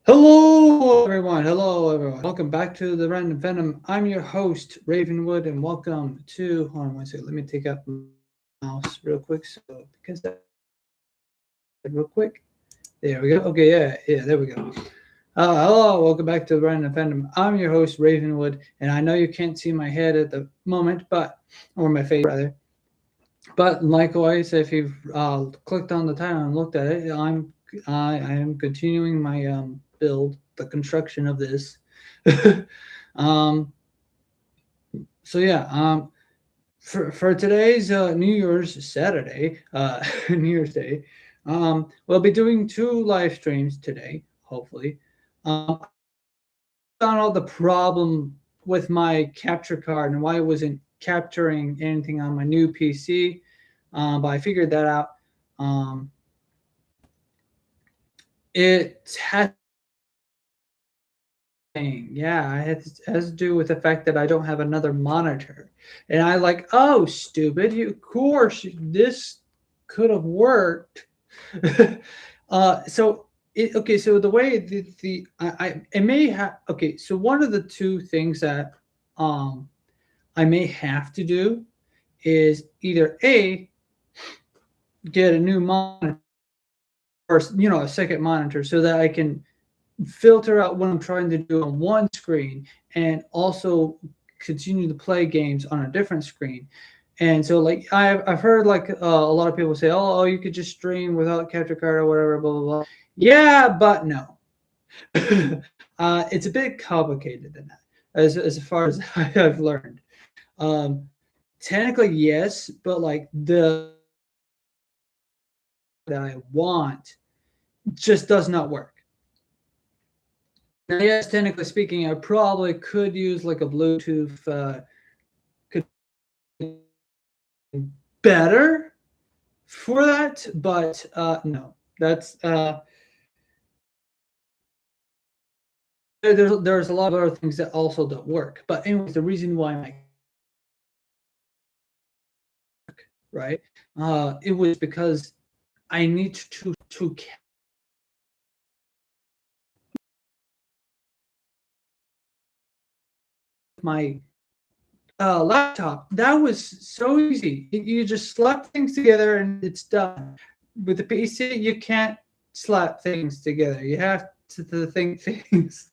Hello, everyone. Hello, everyone. Welcome back to the Random Venom. I'm your host, Ravenwood, and welcome to. Hold on one second. Let me take out my mouse real quick. Because that real quick. There we go. Okay, yeah, there we go. Hello, welcome back to the Random Venom. I'm your host, Ravenwood, and I know you can't see my head at the moment, or my face rather. But likewise, if you've clicked on the title and looked at it, I am continuing my build, the construction of this. um, so yeah, for today's New Year's Saturday, New Year's Day, we'll be doing two live streams today. Hopefully, found out the problem with my capture card and why it wasn't capturing anything on my new PC. But I figured that out. Um, it has it has to do with the fact that I don't have another monitor, and I like, oh, stupid! Of course, this could have worked. Okay. So the way the I it may have okay. So one of the two things that um I may have to do is either a get a new monitor or a second monitor so that I can filter out what I'm trying to do on one screen and also continue to play games on a different screen. And so, like, I've heard like a lot of people say, "Oh, you could just stream without capture card or whatever." Blah blah blah. Yeah, but no. It's a bit complicated than that, as far as I've learned. Um, Technically, yes, but like the that I want just does not work. Now, yes, technically speaking, I probably could use like a Bluetooth, could be better for that, but no, that's there's a lot of other things that also don't work. But anyways, the reason why I right, it was because I need to my laptop. That was so easy. You just slap things together and it's done. With the PC, you can't slap things together. You have to think things.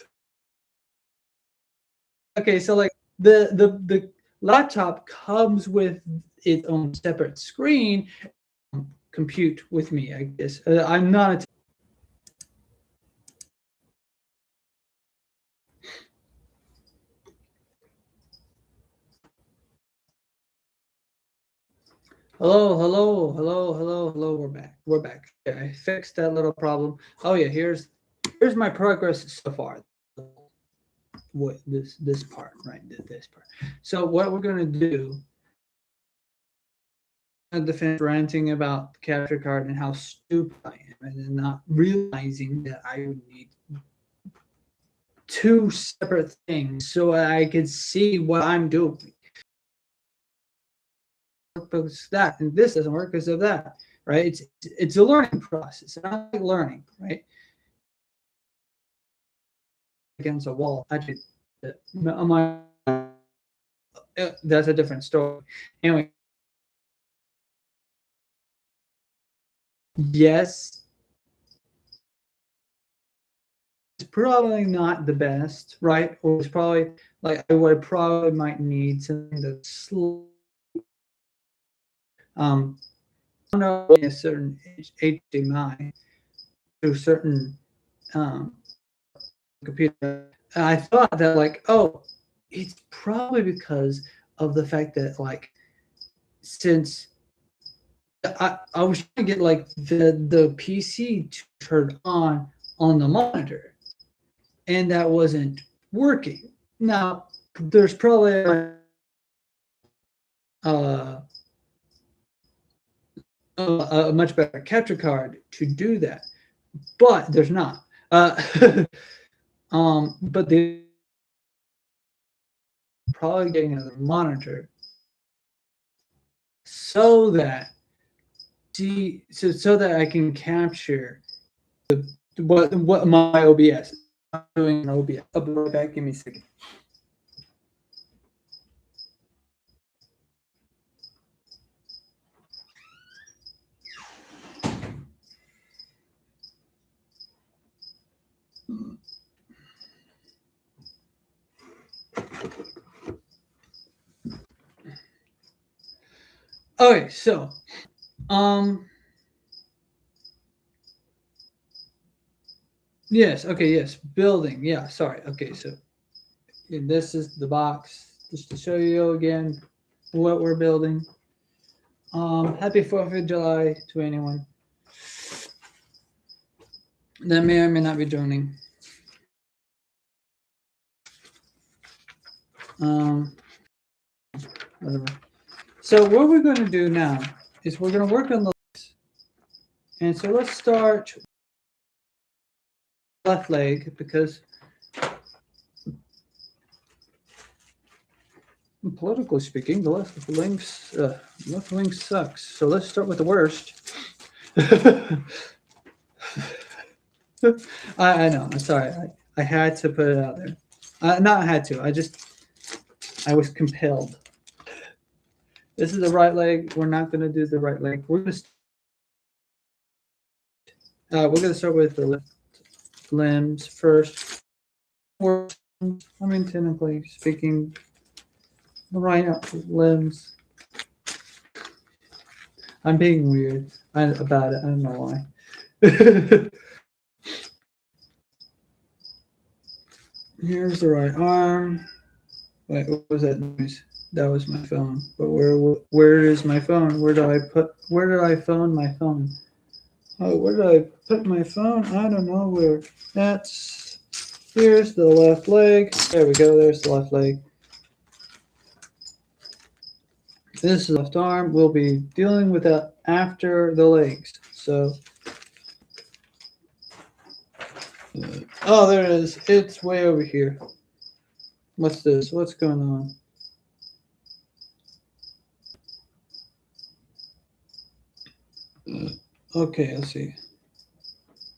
Okay, so like the laptop comes with its own separate screen. Compute with me, I guess. I'm not a hello, hello, hello, hello, hello. We're back. We're back. Yeah, I fixed that little problem. Oh yeah, here's my progress so far. What this part, right? This part. So what we're gonna do, to finish ranting about the capture card and how stupid I am, and then not realizing that I would need two separate things so I could see what I'm doing. Because that and this doesn't work because of that, right? It's a learning process. I like learning, right? Against a wall, actually, my that's a different story. Anyway, yes, it's probably not the best, right? Or it's probably like I would probably might need something that's I don't know a certain HDMI to a certain um, computer. And I thought that like, oh, it's probably because of the fact that like since I was trying to get like the PC to turn on the monitor, and that wasn't working. Now there's probably uh, a much better capture card to do that, but there's not. But they probably getting another monitor so that so that I can capture what my OBS doing an OBS. I'll be right back. Give me a second. Okay, so yes, okay, yes, building. Yeah, sorry. Okay, so this is the box just to show you again what we're building. Happy 4th of July to anyone that may or may not be joining. Whatever. So what we're going to do now is we're going to work on the legs. And so let's start left leg because politically speaking, the left wing sucks. So let's start with the worst. I know. I'm sorry. I had to put it out there. Not had to. I was compelled. This is the right leg. We're not going to do the right leg. We're going to start with the left limbs first. I mean, technically speaking, the right limbs. I'm being weird about it. I don't know why. Here's the right arm. Wait, what was that noise? That was my phone. But where is my phone? Where did I phone my phone? Oh, where did I put my phone? I don't know where. Here's the left leg. There we go. There's the left leg. This is the left arm. We'll be dealing with that after the legs. So, oh, there it is. It's way over here. What's this? What's going on? Okay, let's see.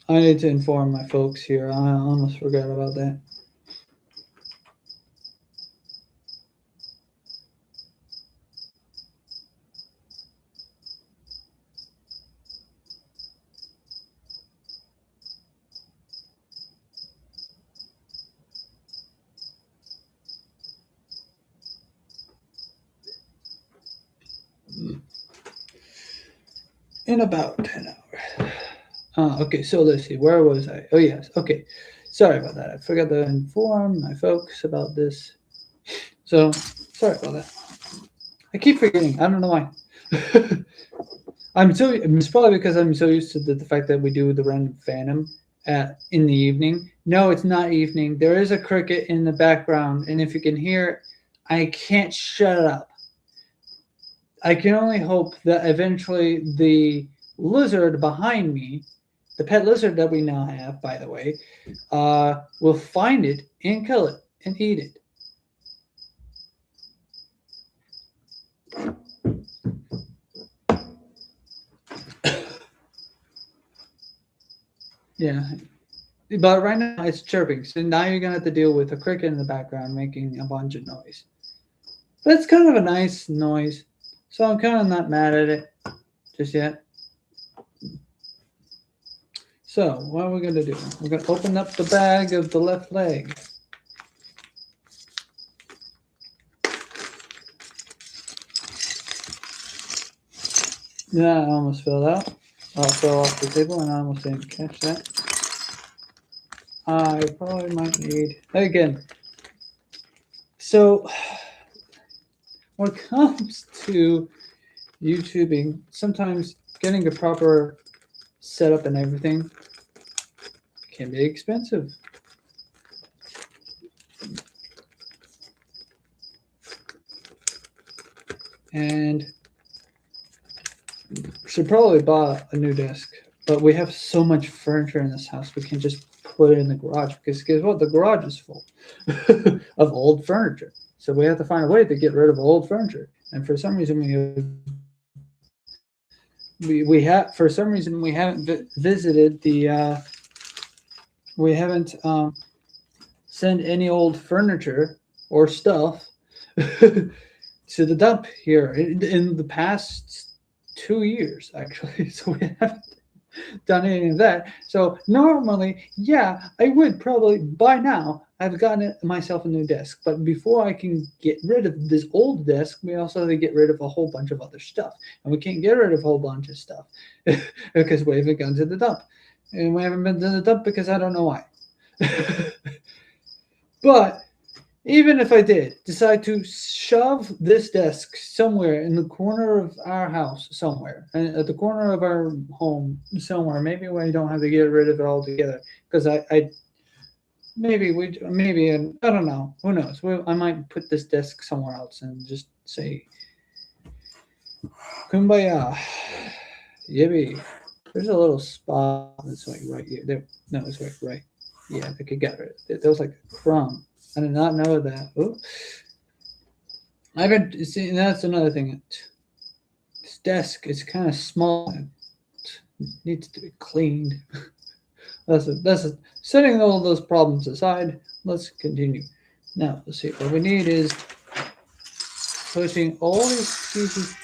I need to inform my folks here. I almost forgot about that. In about 10 hours. Okay, so let's see. Where was I? Oh, yes. Okay. Sorry about that. I forgot to inform my folks about this. So, sorry about that. I keep forgetting. I don't know why. It's probably because I'm so used to the fact that we do the random phantom in the evening. No, it's not evening. There is a cricket in the background, and if you can hear it, I can't shut it up. I can only hope that eventually the lizard behind me, the pet lizard that we now have, by the way, will find it and kill it and eat it. Yeah. But right now it's chirping. So now you're going to have to deal with a cricket in the background making a bunch of noise. But it's kind of a nice noise. So I'm kind of not mad at it just yet. So what are we going to do? We're going to open up the bag of the left leg. Yeah, I almost fell out. I fell off the table and I almost didn't catch that. I probably might need, again, so when it comes to YouTubing, sometimes getting a proper setup and everything can be expensive. And should probably buy a new desk, but we have so much furniture in this house, we can just put it in the garage because guess what? The garage is full of old furniture. So we have to find a way to get rid of old furniture. And for some reason, we haven't visited the we haven't send any old furniture or stuff to the dump here in the past 2 years, actually. So we haven't done any of that. So normally, yeah, I would probably by now I've gotten myself a new desk. But before I can get rid of this old desk, we also have to get rid of a whole bunch of other stuff, and we can't get rid of a whole bunch of stuff because we haven't gone to the dump, and we haven't been to the dump because I don't know why. But even if I did decide to shove this desk somewhere in the corner of our house, somewhere at the corner of our home, somewhere, maybe we don't have to get rid of it altogether, because I maybe I don't know, who knows? I might put this desk somewhere else and just say, "Kumbaya, yippee." There's a little spot that's like right here. There, no, it's right. Yeah, I could get rid of it. There was like a crumb. I did not know that. Oops. I've been seeing. That's another thing. This desk is kind of small. It needs to be cleaned. Setting all those problems aside. Let's continue. Now let's see. What we need is pushing all these pieces.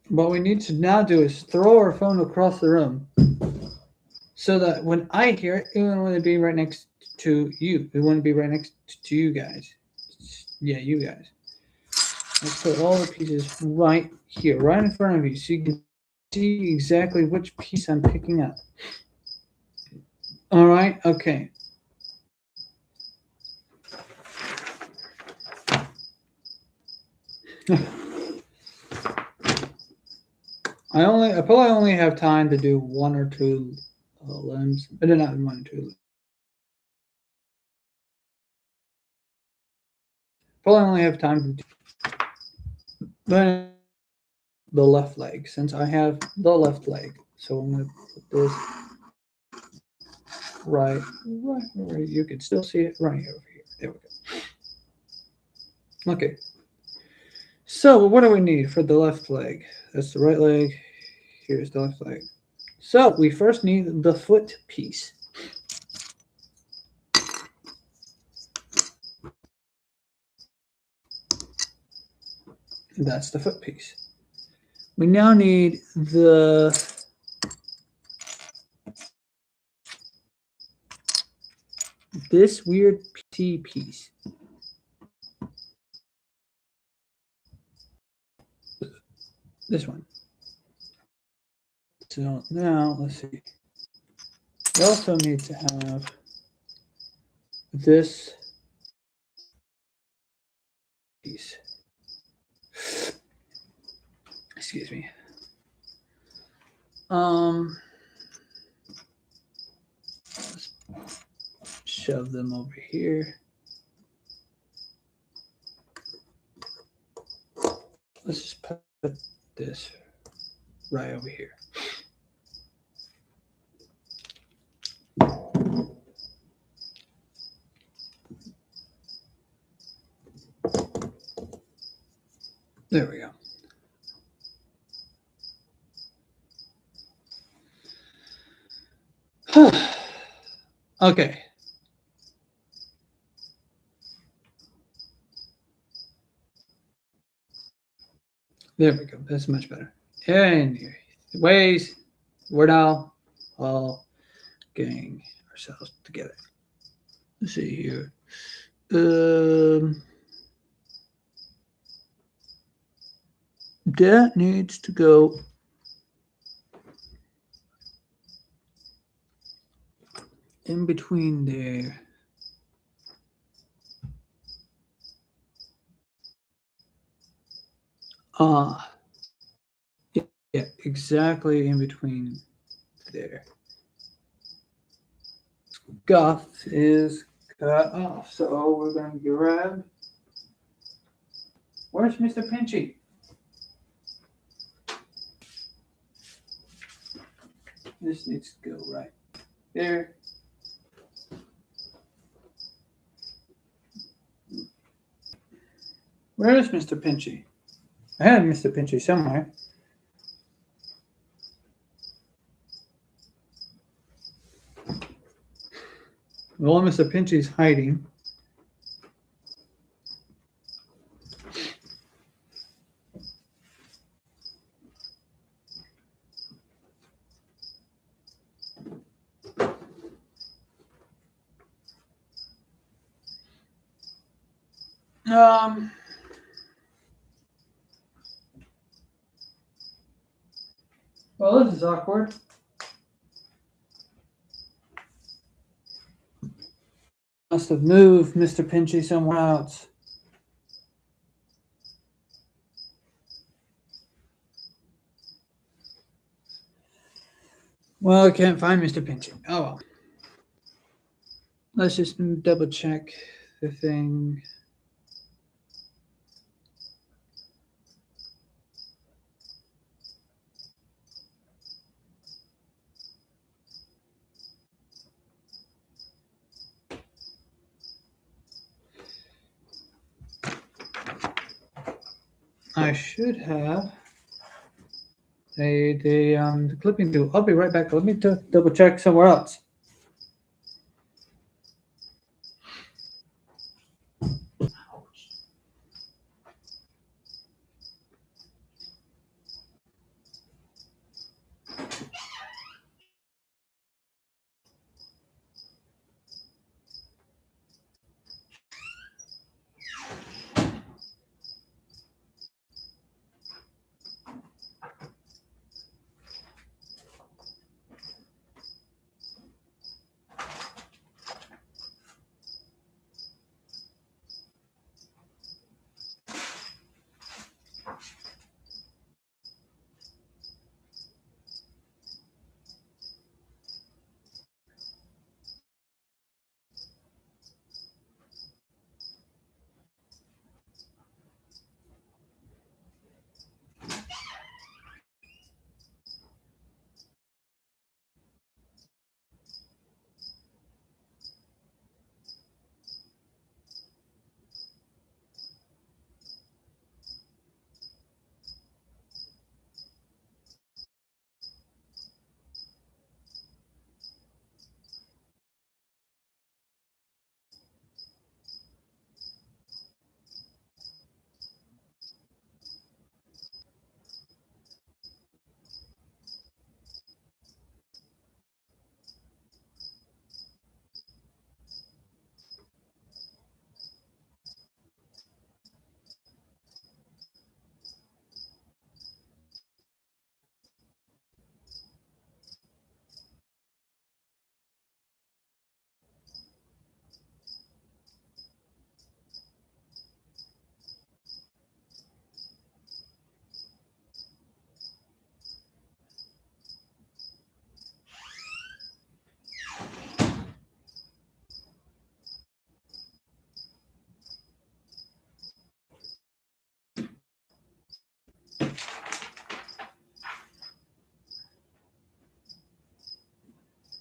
What we need to now do is throw our phone across the room, so that when I hear it, it want to be right next to you. It want to be right next to you guys. Yeah, you guys. Let's put all the pieces right here, right in front of you, so you can see exactly which piece I'm picking up. All right, okay. I probably only have time to do one or two limbs. I did not one or two. Probably only have time to do the left leg, since I have the left leg. So I'm going to put this right. You can still see it right over here. There we go. Okay. So what do we need for the left leg? That's the right leg. Here's the left leg. So we first need the foot piece. That's the foot piece. We now need this weird T piece. This one. So now let's see. We also need to have this piece. Excuse me. Let's shove them over here. Let's just put this right over here. There we go. Okay. There we go. That's much better. Anyways, we're now all getting ourselves together. Let's see here. That needs to go in between there. Yeah, exactly in between there. Scuff is cut off, so we're going to grab. Where's Mr. Pinchy? This needs to go right there. Where is Mr. Pinchy? I had Mr. Pinchy somewhere. Well, Mr. Pinchy's hiding. Well, this is awkward. Must have moved Mr. Pinchy somewhere else. Well, I can't find Mr. Pinchy. Oh well. Let's just double check the thing. I should have the clipping tool. I'll be right back. Let me double check somewhere else.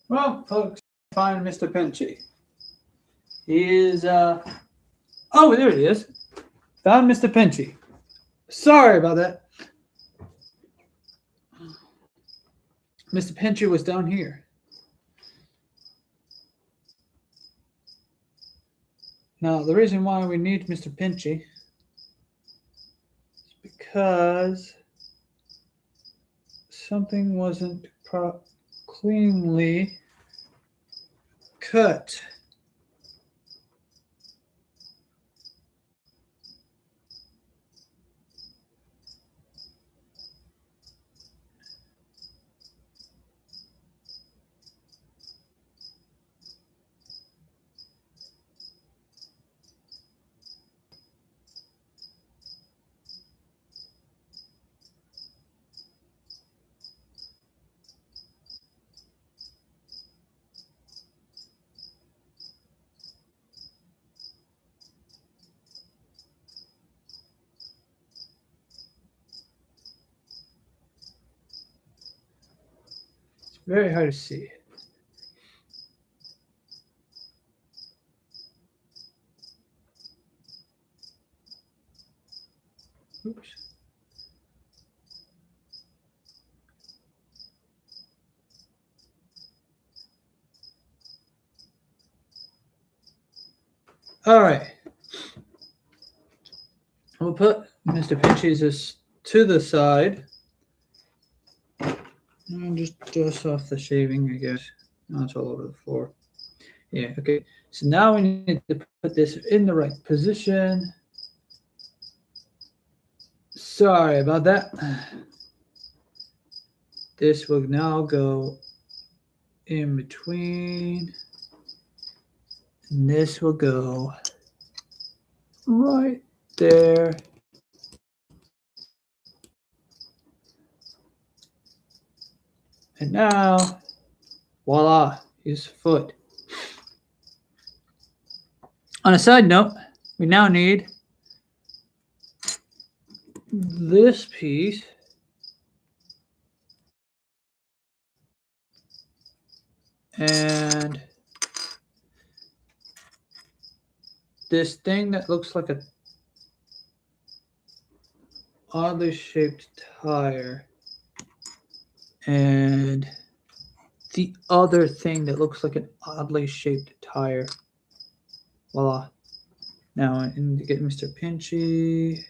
Well, folks, find Mr. Pinchy. He is oh, there he is. Found Mr. Pinchy. Sorry about that. Mr. Pinchy was down here. Now, the reason why we need Mr. Pinchy is because something wasn't cleanly cut. It's very hard to see. Oops. All right. We'll put Mr. Pinchy's to the side. And just dust off the shaving, I guess. No, it's all over the floor. Yeah, okay. So now we need to put this in the right position. Sorry about that. This will now go in between. And this will go right there. And now, voila, his foot. On a side note, we now need this piece and this thing that looks like a oddly shaped tire and the other thing that looks like an oddly shaped tire. Voila. Now I need to get Mr. Pinchy.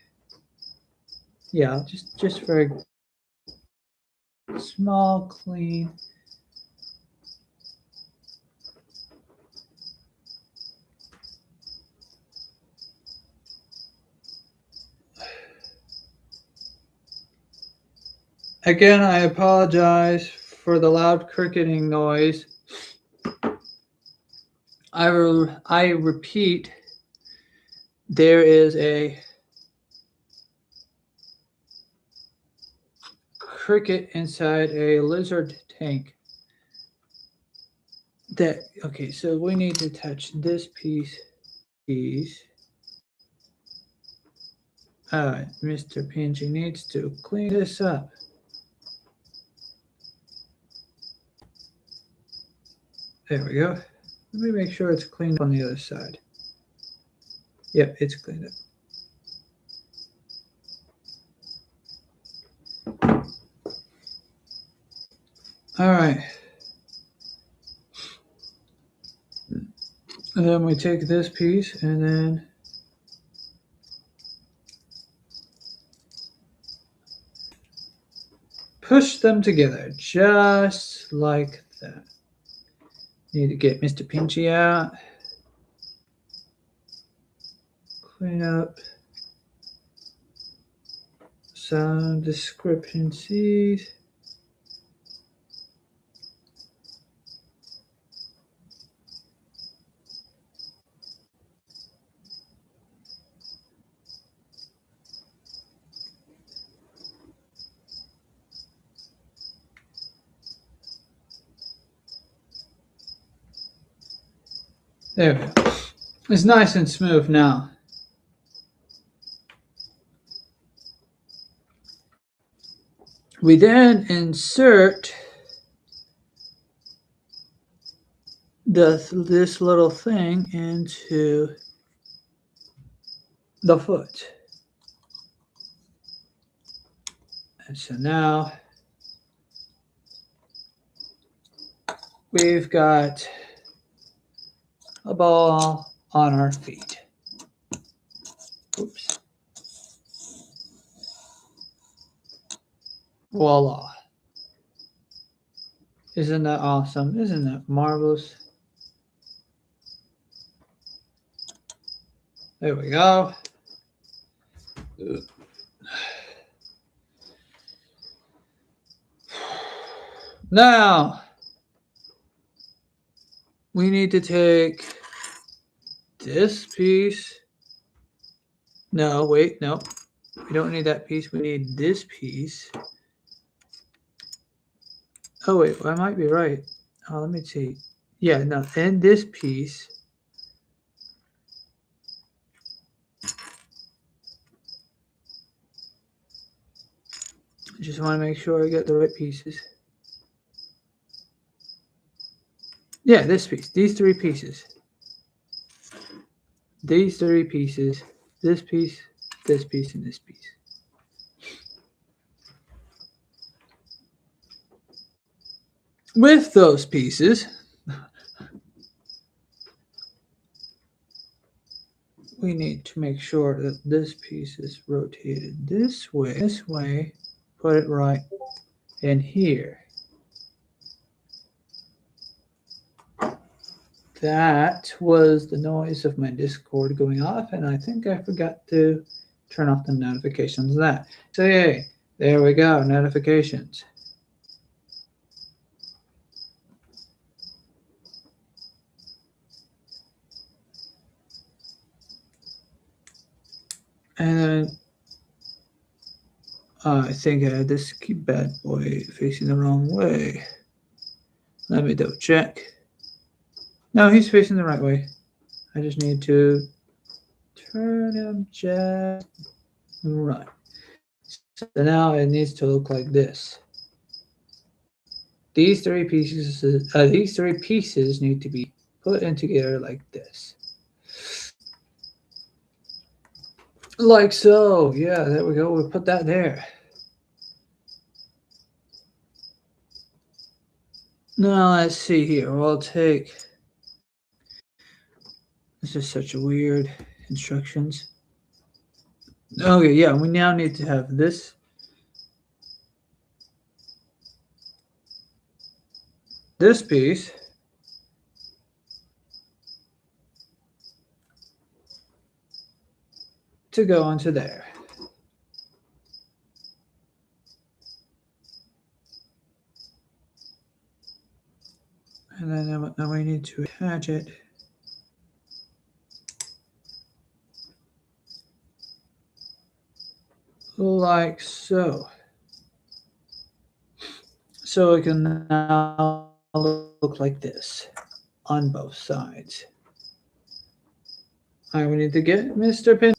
Yeah, just very small, clean. Again, I apologize for the loud cricketing noise. I repeat, there is a cricket inside a lizard tank. Okay, so we need to touch this piece. All right, Mr. Pinchy needs to clean this up. There we go. Let me make sure it's cleaned on the other side. Yep, it's cleaned up. All right. And then we take this piece and then push them together just like that. Need to get Mr. Pinchy out. Clean up some discrepancies. There we go. It's nice and smooth now. We then insert this little thing into the foot. And so now we've got a ball on our feet. Oops. Voila. Isn't that awesome? Isn't that marvelous? There we go. Now, we need to take this piece. No, wait, no. We don't need that piece. We need this piece. Oh, wait, I might be right. Oh, let me see. Yeah, no, and this piece. I just want to make sure I get the right pieces. Yeah, this piece. These three pieces. These three pieces. This piece, and this piece. with those pieces, we need to make sure that this piece is rotated this way, put it right in here. That was the noise of my Discord going off, and I think I forgot to turn off the notifications of that. So yay, there we go, notifications. And then I think I had this bad boy facing the wrong way. Let me double check. No, he's facing the right way. I just need to turn him just right. So now it needs to look like this. These three pieces need to be put in together like this. Like so. Yeah, there we go. We'll put that there. Now let's see here. We'll take. This is such a weird instructions. Okay, yeah, we now need to have this piece to go onto there. And then now we need to attach it like so. So it can now look like this on both sides. I will need to get Mr. Pin.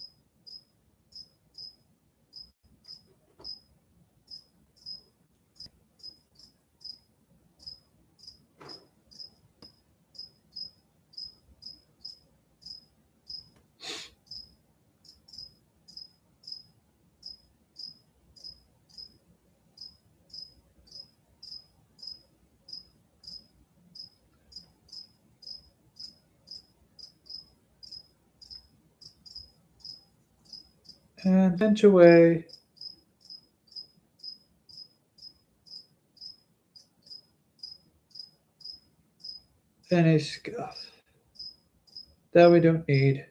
And pinch away. Any scuff that we don't need.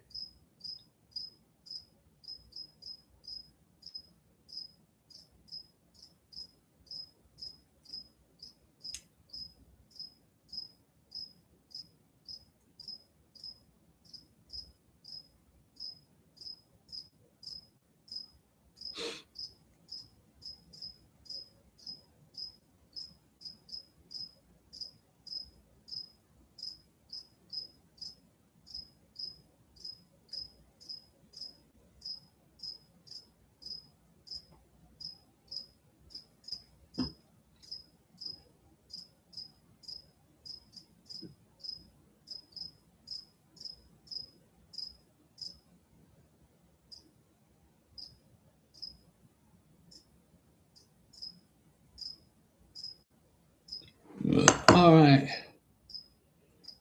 All right.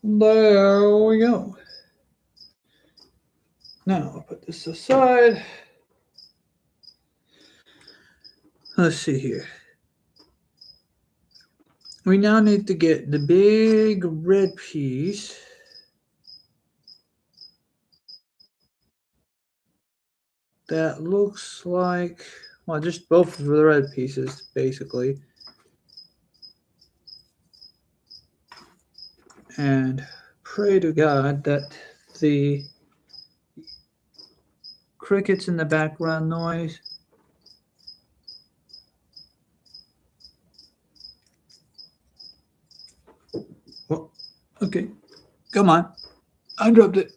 There we go. Now I'll put this aside. Let's see here. We now need to get the big red piece. That looks like, well, just both of the red pieces, basically. And pray to God that the crickets in the background noise well, okay, come on, I dropped it.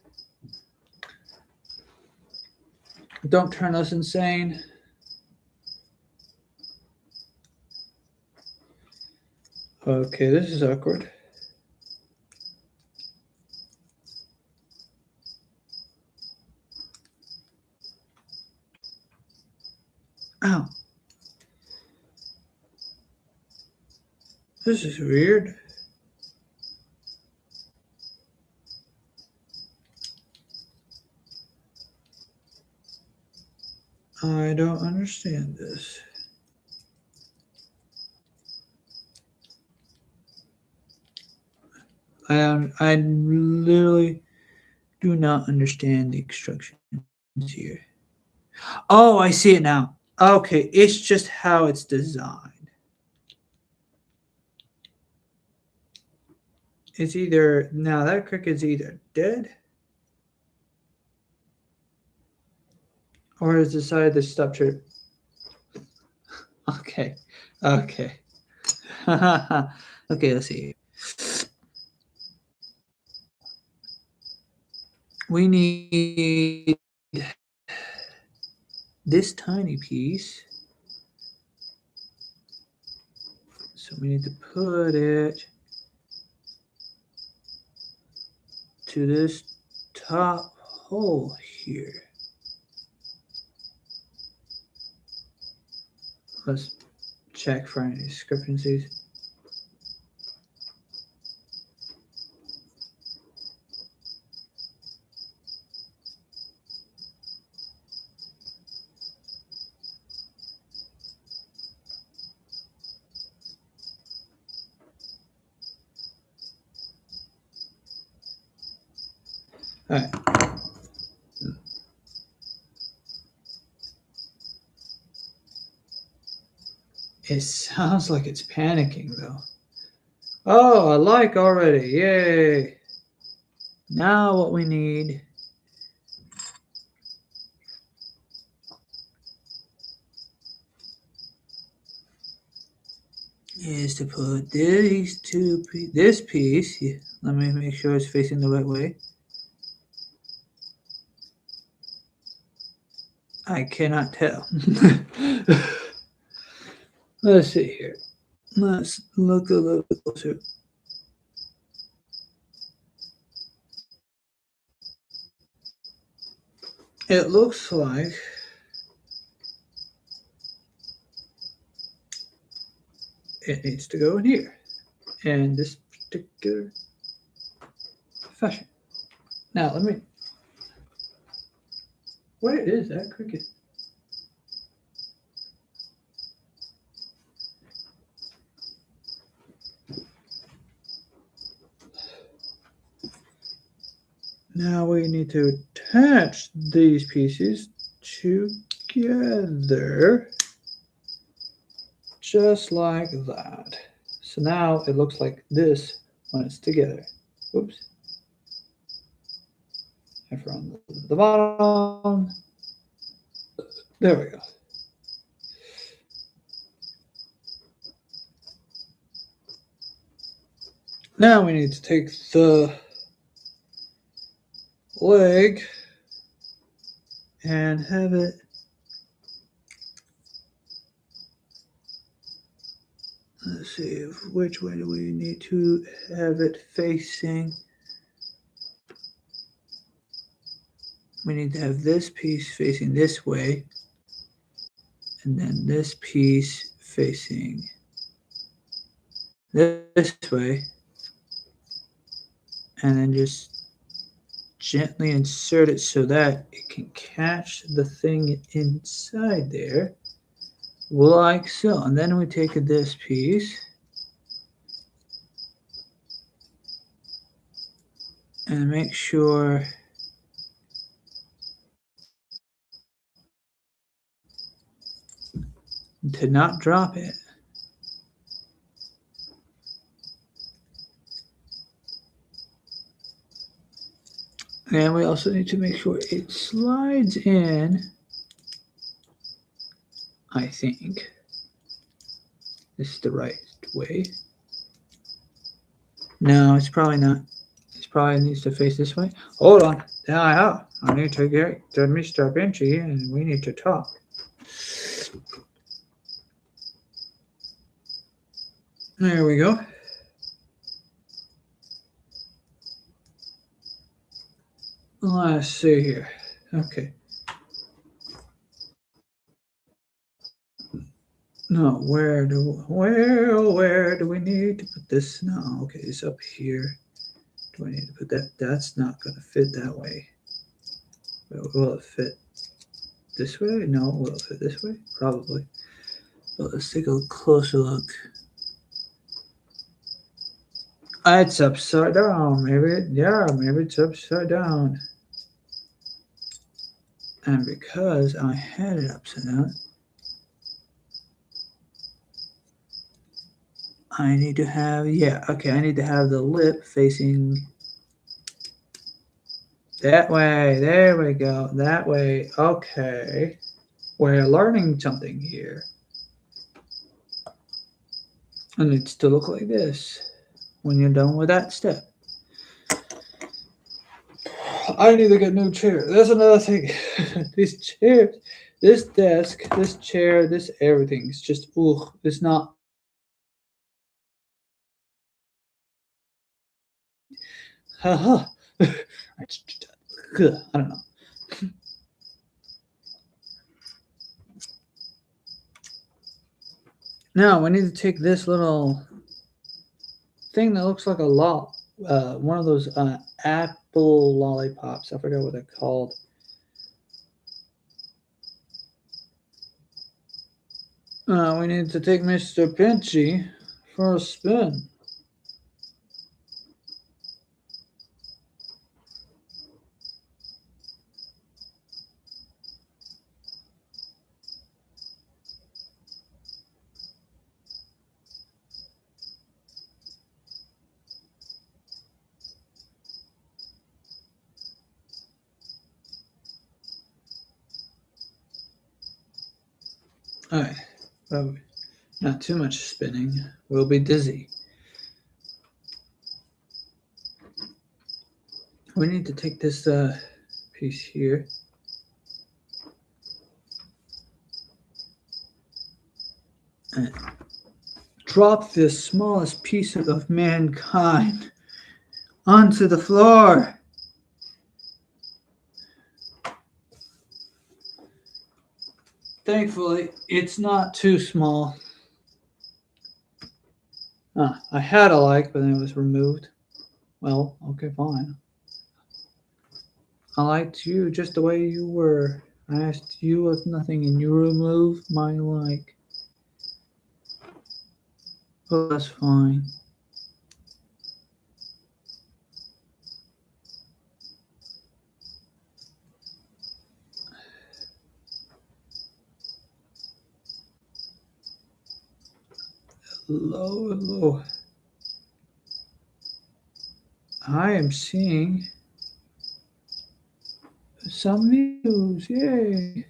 Don't turn us insane. Okay, this is awkward. Ow. This is weird. I don't understand this. I literally do not understand the instructions here. Oh, I see it now. Okay, it's just how it's designed. It's either now that cricket's either dead or has decided to stop chirping. Okay, okay, okay. Let's see. We need this tiny piece, so we need to put it to this top hole here. Let's check for any discrepancies. All right. It sounds like it's panicking though. Oh, I like already. Yay. Now what we need is to put this piece. Let me make sure it's facing the right way. I cannot tell. Let's see here. Let's look a little bit closer. It looks like it needs to go in here in this particular fashion. Now let me. Where is that cricket? Now we need to attach these pieces together, just like that. So now it looks like this when it's together. Oops. And from the bottom. There we go. Now we need to take the leg and have it let's see which way do we need to have it facing. We need to have this piece facing this way and then this piece facing this way, and then just gently insert it so that it can catch the thing inside there like so. And then we take this piece and make sure to not drop it. And we also need to make sure it slides in. I think this is the right way. No, it's probably not. It probably needs to face this way. Hold on. I need to get to Mr. Benchy and we need to talk. There we go. Let's see here. Okay. No, where do we need to put this now? Okay, it's up here. Do I need to put that? That's not going to fit that way. Will it fit this way? No. Will it fit this way? Probably. But let's take a closer look. It's upside down. Maybe it's upside down. And because I had it upside down, I need to have, I need to have the lip facing that way. There we go. That way. Okay. We're learning something here. And it needs to look like this when you're done with that step. I need to get a new chair. That's another thing. These chairs, this desk, this chair, this everything is just, it's not. Haha. I don't know. Now we need to take this little thing that looks like a one of those apple lollipops. I forgot what they're called. We need to take Mr. Pinchy for a spin. All right. Not too much spinning. We'll be dizzy. We need to take this piece here. And drop the smallest piece of mankind onto the floor. Thankfully, it's not too small. I had a like, but then it was removed. Well, okay, fine. I liked you just the way you were. I asked you of nothing and you removed my like. Well, that's fine. Hello. I am seeing some news. Yay.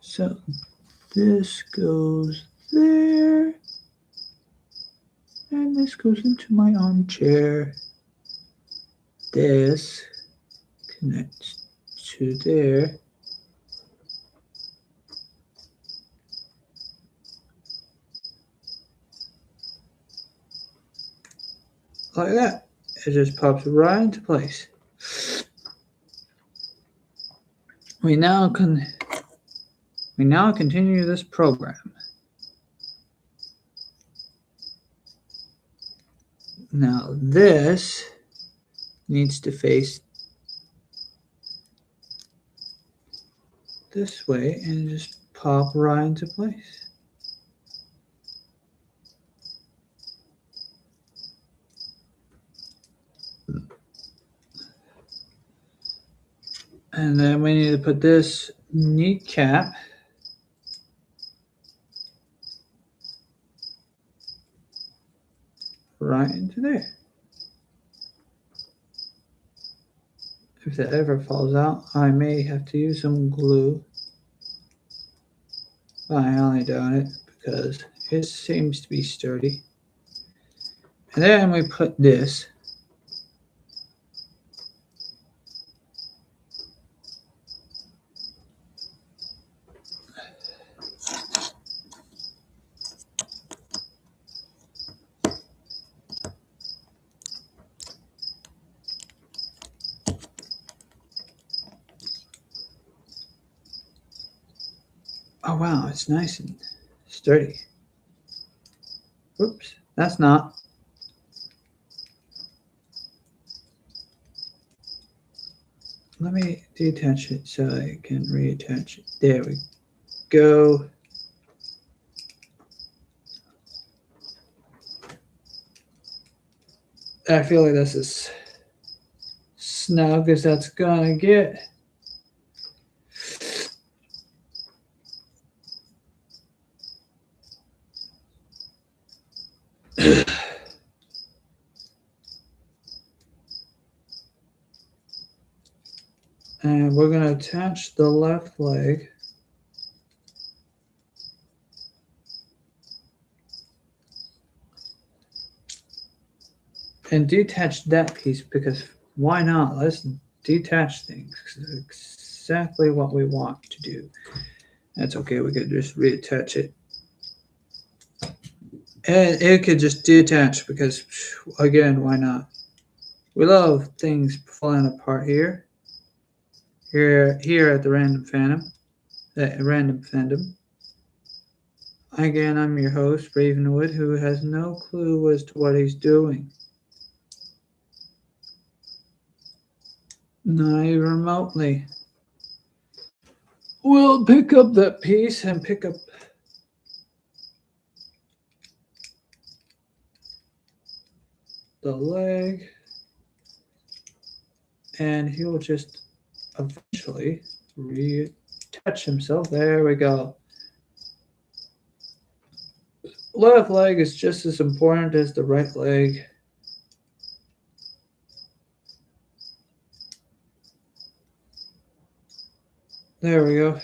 So this goes there. And this goes into my armchair. This connects to there. Like that. It just pops right into place. We now continue this program. Now this needs to face this way and just pop right into place. And then we need to put this kneecap right into there. If that ever falls out, I may have to use some glue. But I only done it because it seems to be sturdy. And then we put this. Oh wow, it's nice and sturdy. Oops, that's not. Let me detach it so I can reattach it. There we go. I feel like that's as snug as that's gonna get. And we're gonna attach the left leg. And detach that piece because why not? Let's detach things. It's exactly what we want to do. That's okay. We could just reattach it. And it could just detach because, again, why not? We love things falling apart here. Here at the Random Phantom. Random Fandom. Again, I'm your host, Ravenwood, who has no clue as to what he's doing. Not even remotely. We'll pick up that piece and pick up the leg, and he'll just eventually reattach himself. There we go. Left leg is just as important as the right leg. There we go.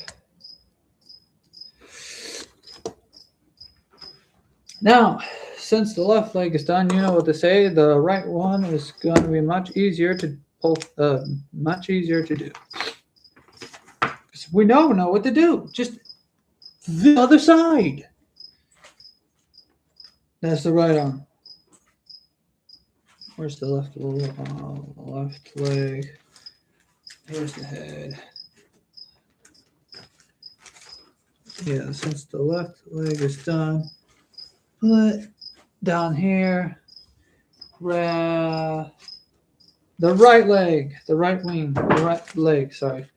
Now, since the left leg is done, you know what to say. The right one is going to be much easier to pull, much easier to do. We know what to do. Just the other side. That's the right arm. Where's the left leg? Here's the head. Yeah, since the left leg is done, put down here, the right leg, the right wing, the right leg, sorry.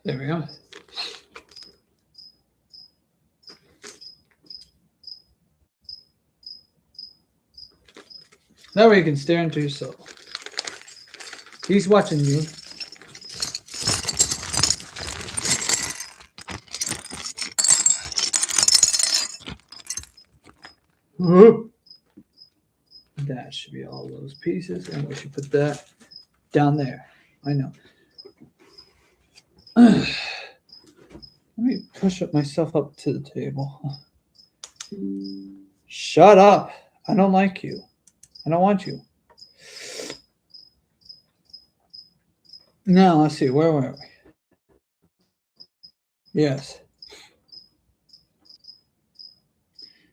There we go. That way you can stare into your soul. He's watching you. That should be all those pieces, and we should put that down there. I know. Let me push up myself up to the table. Shut up. I don't like you. I don't want you. Now, let's see. Where were we? Yes.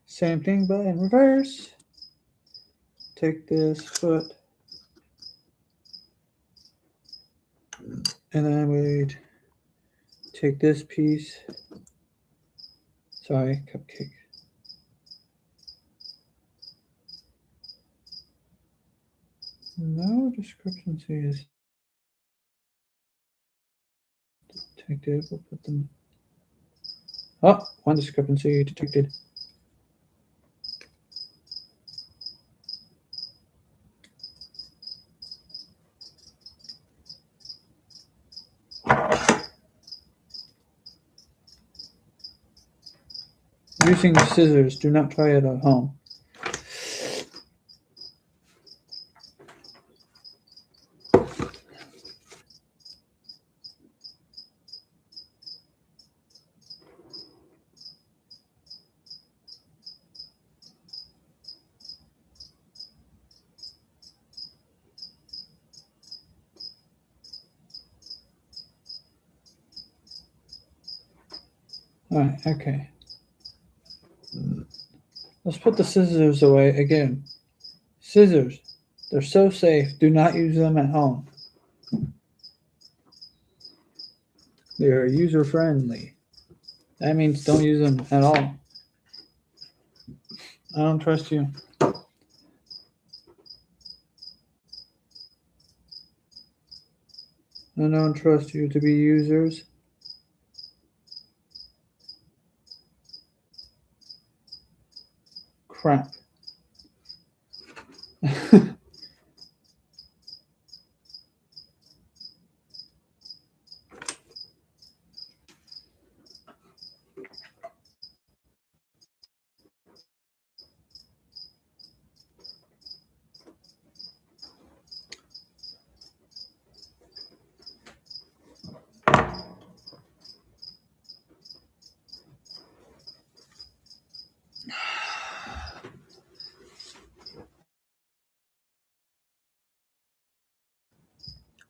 Same thing, but in reverse. Take this foot. And then we'd take this piece. Sorry, cupcake. No discrepancies. Detected. We'll put them. Oh, one discrepancy detected. Using scissors. Do not try it at home. All right, okay. Let's put the scissors away again. Scissors. They're so safe. Do not use them at home. They are user friendly. That means don't use them at all. I don't trust you. I don't trust you to be users. Crap.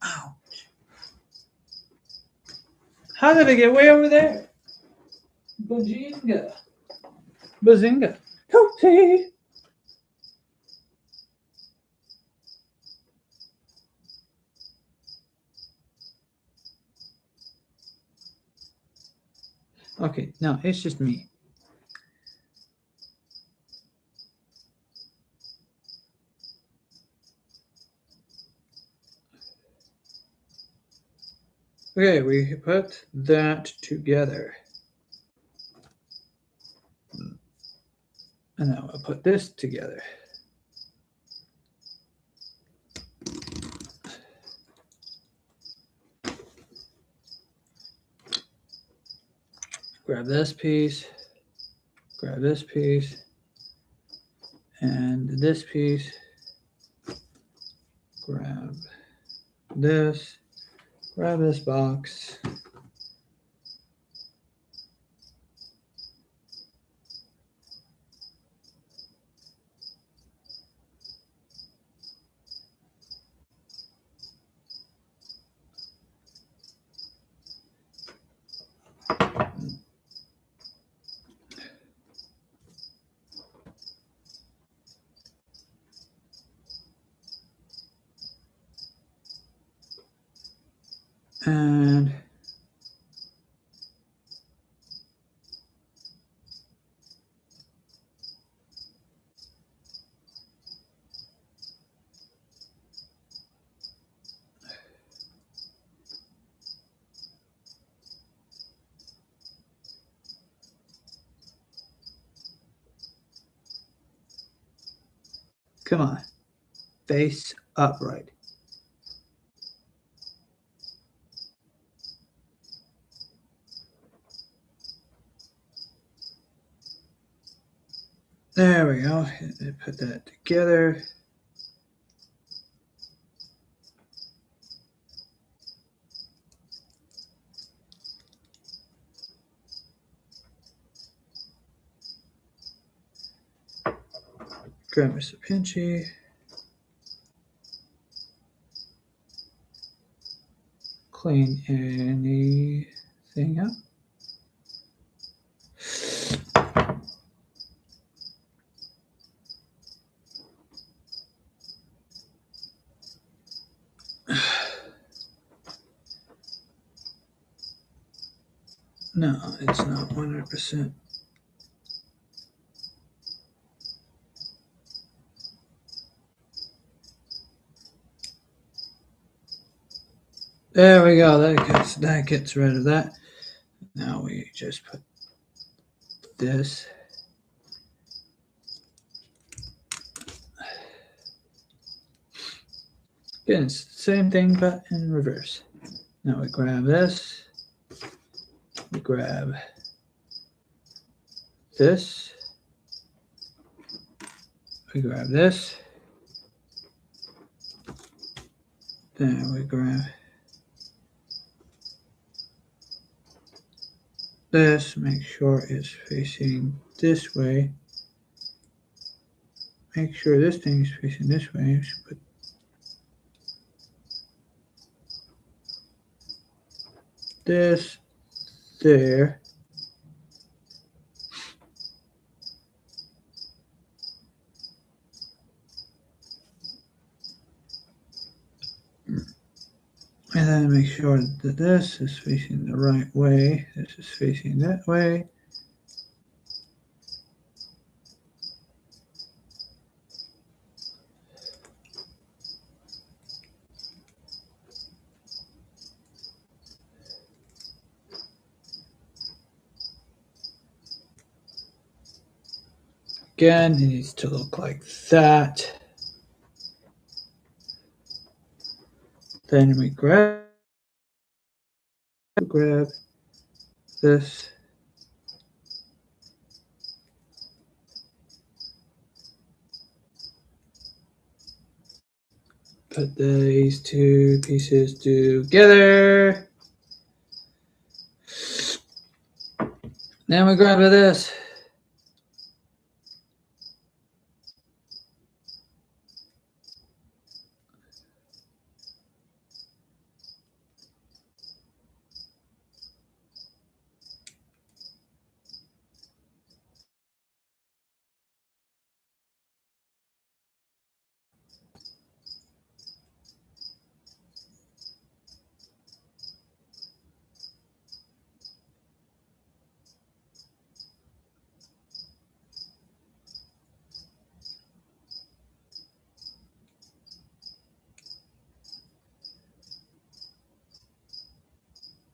Ouch. How did it get way over there? Bazinga. Bazinga. Tootsie. Okay, no, it's just me. Okay, we put that together. And now I'll put this together. Grab this piece, grab this piece, and this piece. Grab this, grab this box. And come on, face upright. There we go. Put that together. Grab Mr. Pinchy. Clean anything up. No, it's not 100%. There we go. That gets rid of that. Now we just put this. Again, it's the same thing but in reverse. Now we grab this. We grab this. We grab this. Then we grab this. Make sure it's facing this way. Make sure this thing is facing this way. Put this there. And then make sure that this is facing the right way. This is facing that way. Again, it needs to look like that. Then we grab this. Put these two pieces together. Then we grab this.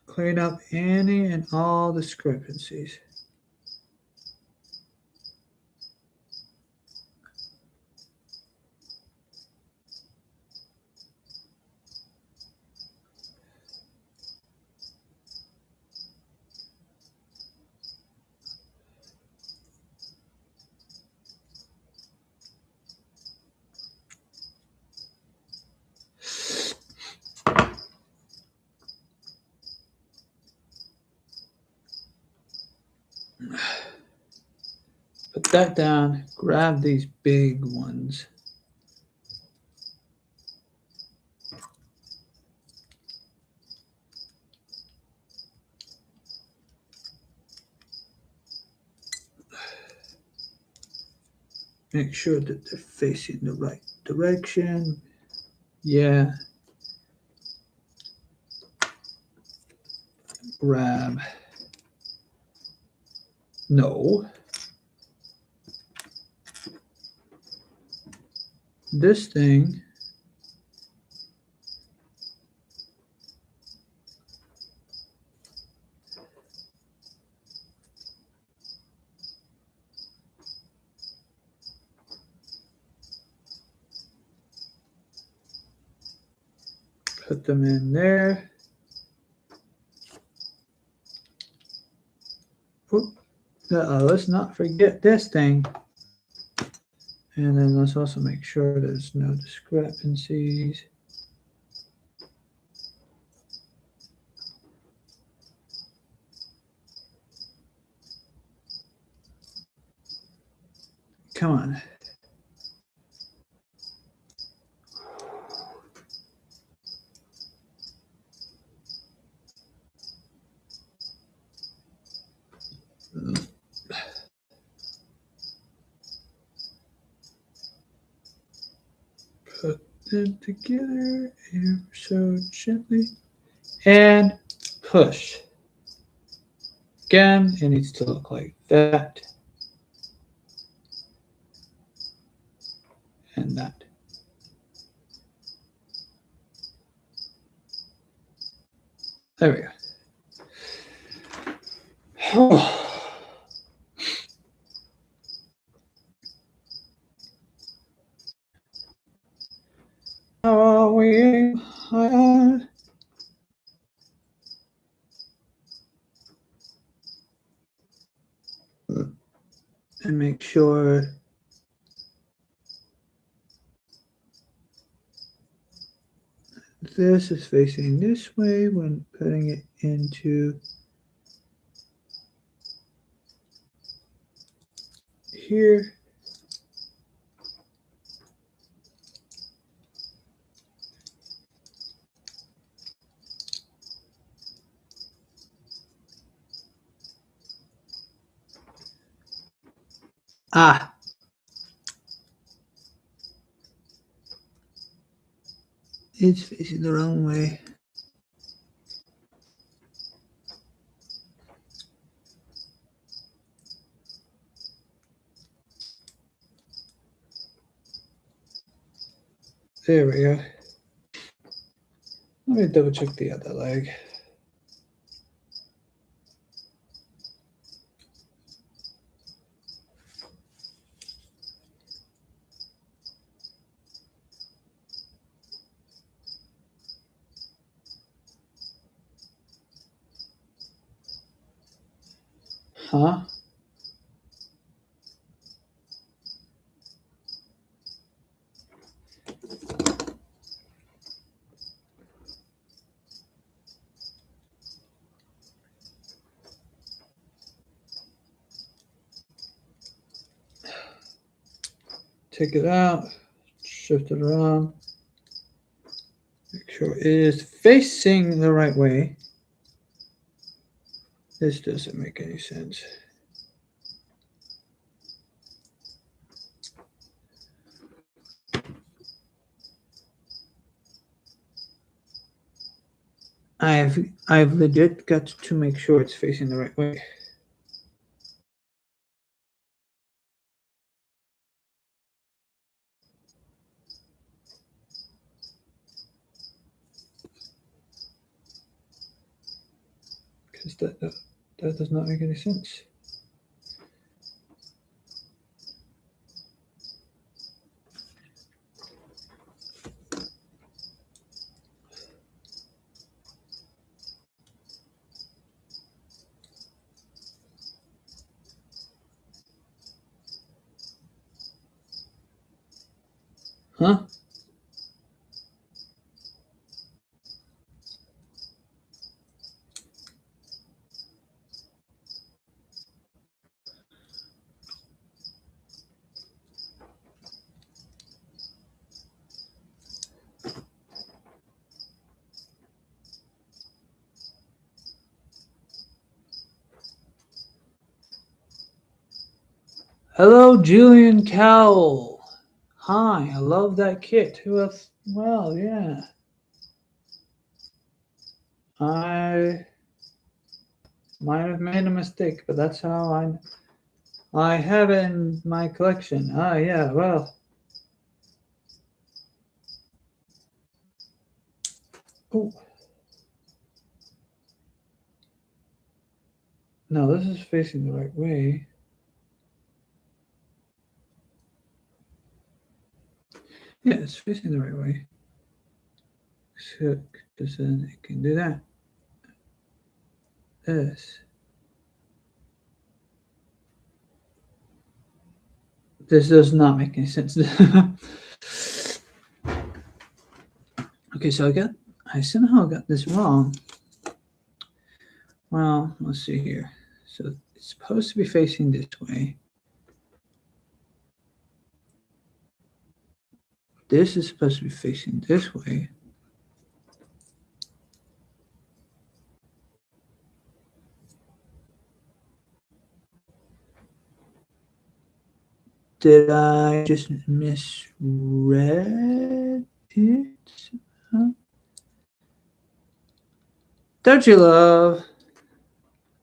Clean up any and all discrepancies. Put that down. Grab these big ones. Make sure that they're facing the right direction. Yeah. Grab. No. This thing. Put them in there. Oop. Let's not forget this thing. And then let's also make sure there's no discrepancies. Come on. Put them together ever so gently. And push. Again, it needs to look like that. And that. There we go. How are we? And make sure this is facing this way when putting it into here. Ah. It's facing the wrong way. There we go. Let me double check the other leg. Huh? Take it out, shift it around, make sure it is facing the right way. This doesn't make any sense. I've legit got to make sure it's facing the right way. Because that does not make any sense. Huh? Hello, Julian Cowell. Hi, I love that kit. Who else? Well, yeah. I might have made a mistake, but that's how I have it in my collection. Ah, yeah, well. Oh. No, this is facing the right way. Yeah, it's facing the right way. So, because then it can do that. This. This does not make any sense. Okay, so I somehow got this wrong. Well, let's see here. So it's supposed to be facing this way. This is supposed to be facing this way. Did I just misread it? Huh? Don't you love?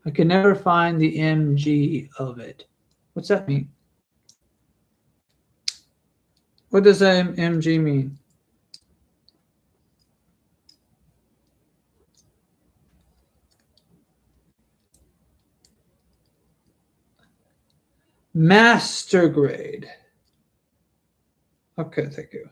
I can never find the MG of it. What's that mean? What does that MG mean? Master grade. Okay, thank you.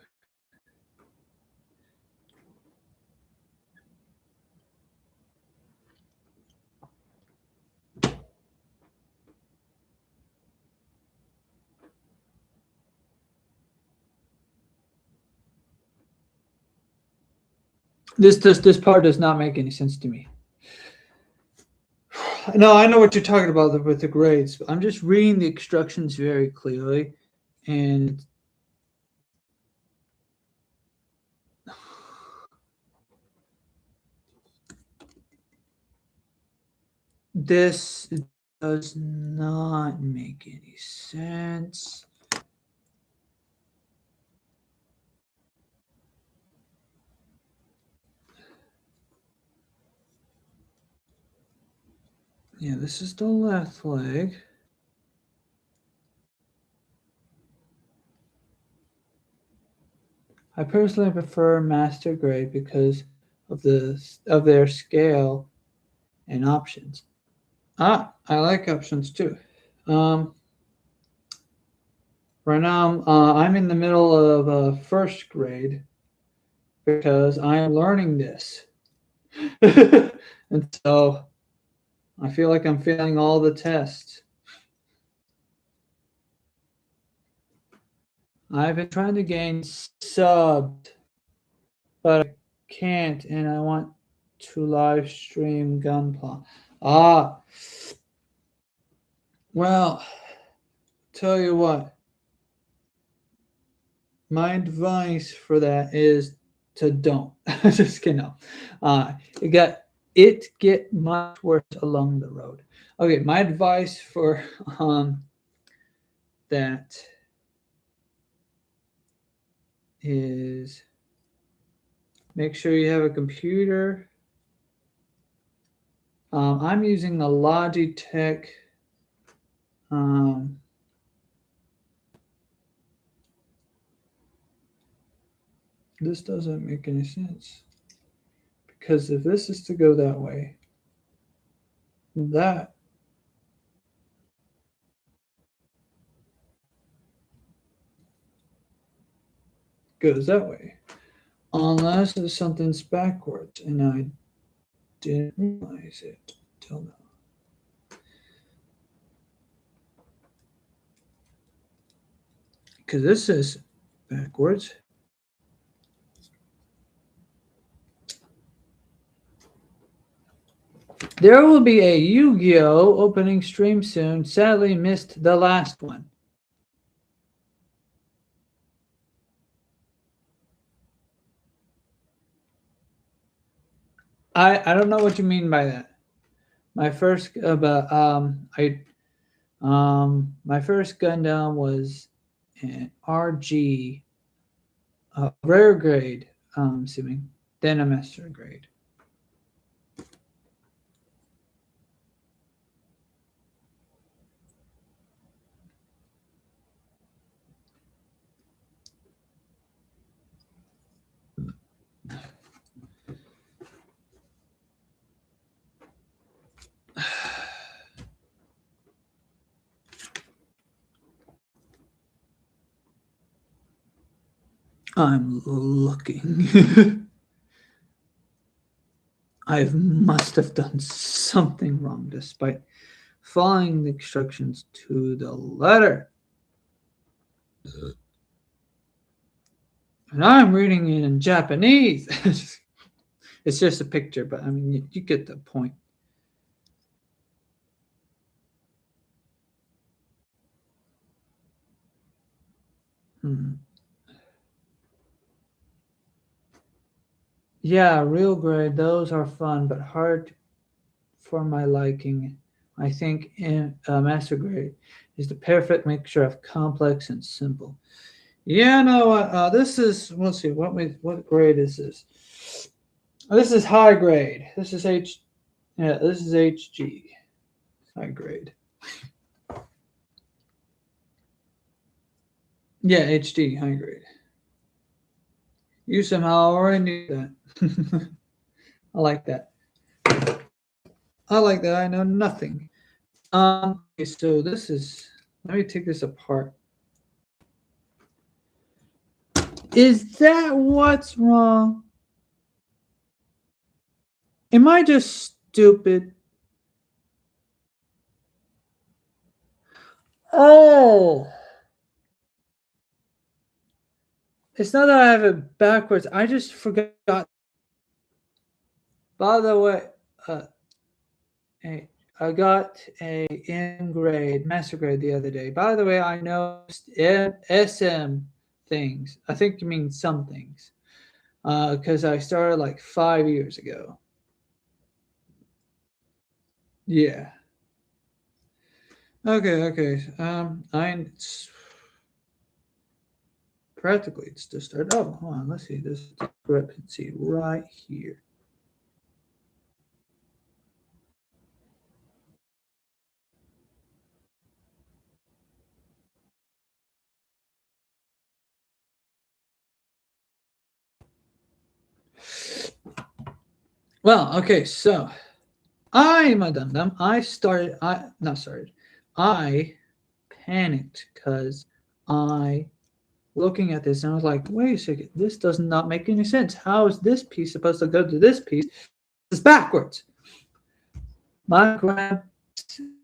This part does not make any sense to me. No, I know what you're talking about with the grades. I'm just reading the instructions very clearly, and this does not make any sense. Yeah, this is the left leg. I personally prefer master grade because of their scale and options. I like options too. Um, right now, I'm in the middle of first grade because I'm learning this, and so I feel like I'm failing all the tests. I've been trying to gain subs, but I can't, and I want to live stream Gunpla. Ah, well, tell you what, my advice for that is to don't. Just kidding. No. It get much worse along the road. Okay, my advice for that is make sure you have a computer. I'm using a Logitech. Um, this doesn't make any sense because if this is to go that way, that goes that way. Unless something's backwards and I didn't realize it till now. Because this is backwards. There will be a Yu-Gi-Oh! Opening stream soon. Sadly missed the last one. I don't know what you mean by that. My first my first Gundam was an RG, rare grade. Assuming then a master grade. I'm looking. I must have done something wrong despite following the instructions to the letter. And I'm reading it in Japanese. It's just a picture, but I mean, you get the point. Hmm. Yeah, real grade, those are fun, but hard for my liking. I think in master grade is the perfect mixture of complex and simple. Yeah, no, this is, let's see, what grade is this? This is high grade. This is yeah, this is HG, high grade. Yeah, HD, high grade. You somehow already knew that. I like that. I like that. I know nothing. Okay, so this is, let me take this apart. Is that what's wrong? Am I just stupid? Oh, it's not that I have it backwards. I just forgot. By the way, uh, hey, I got a M grade, master grade the other day. By the way, I know SM things. I think you mean some things. Because I started like 5 years ago. Yeah. Okay. I practically it's just started. Oh, hold on. Let's see this discrepancy right here. Well, okay, so I'm a dum dum. I panicked because I looking at this and I was like, wait a second, this does not make any sense. How is this piece supposed to go to this piece? It's backwards. My grand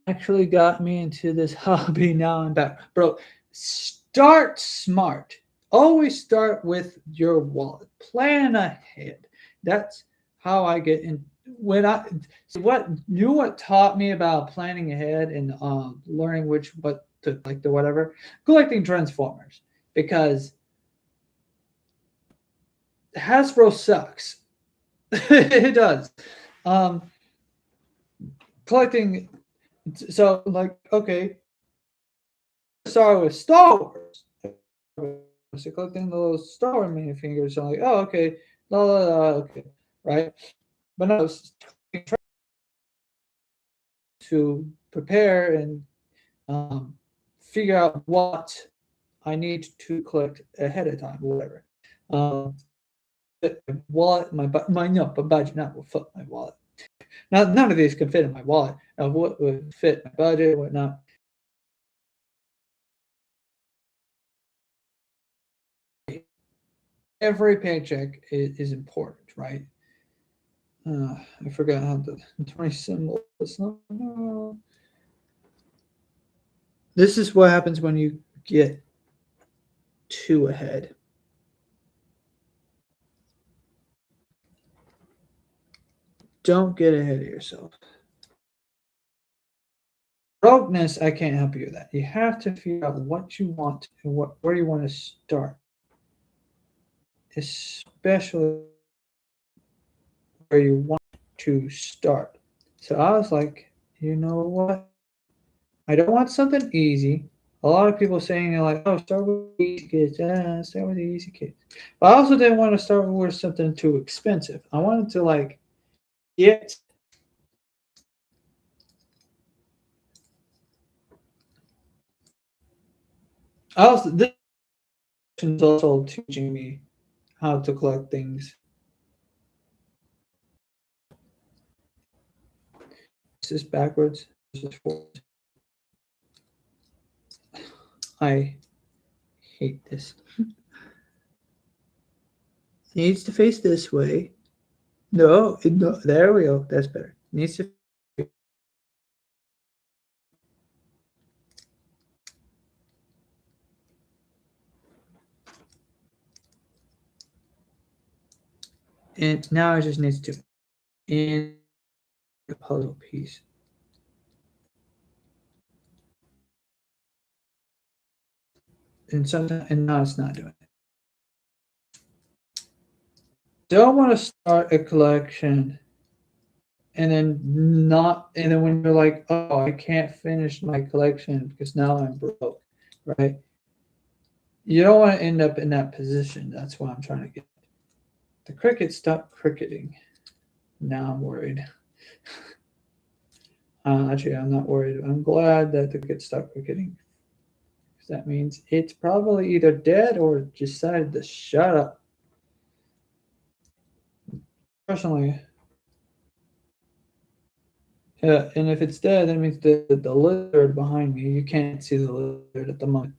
actually got me into this hobby. Now I'm back. Bro, start smart. Always start with your wallet. Plan ahead. That's how I get in. When I what taught me about planning ahead and learning what to like the whatever, collecting transformers, because Hasbro sucks. It does. Um, collecting, so like, okay, start with Star Wars. So collecting the little Star Wars minifigures. I'm like, oh, okay, la la la, okay, right. But no, to prepare and figure out what I need to collect ahead of time, whatever. Um, wallet, my no, but budget, not will fit my wallet. Now, none of these can fit in my wallet. What would fit my budget, whatnot. Every paycheck is important, right? I forgot how the 20 symbol is. This is what happens when you get too ahead. Don't get ahead of yourself. Brokenness, I can't help you with that. You have to figure out what you want and where you want to start, especially where you want to start. So I was like, you know what? I don't want something easy. A lot of people saying they're like, oh, start with the easy kids. Start with the easy kids. But I also didn't want to start with something too expensive. I wanted to like get. This is also teaching me how to collect things. This is backwards. This is forwards. I hate this. It needs to face this way. No, there we go. That's better. It needs to. And now it just needs to in the puzzle piece. And now it's not doing it. Don't want to start a collection and then when you're like, oh, I can't finish my collection because now I'm broke, right? You don't want to end up in that position. That's why I'm trying to get the cricket stop cricketing. Now I'm worried. Actually, I'm not worried. I'm glad that the cricket stopped cricketing. Because that means it's probably either dead or decided to shut up. Personally, yeah, and if it's dead, that means the lizard behind me. You can't see the lizard at the moment.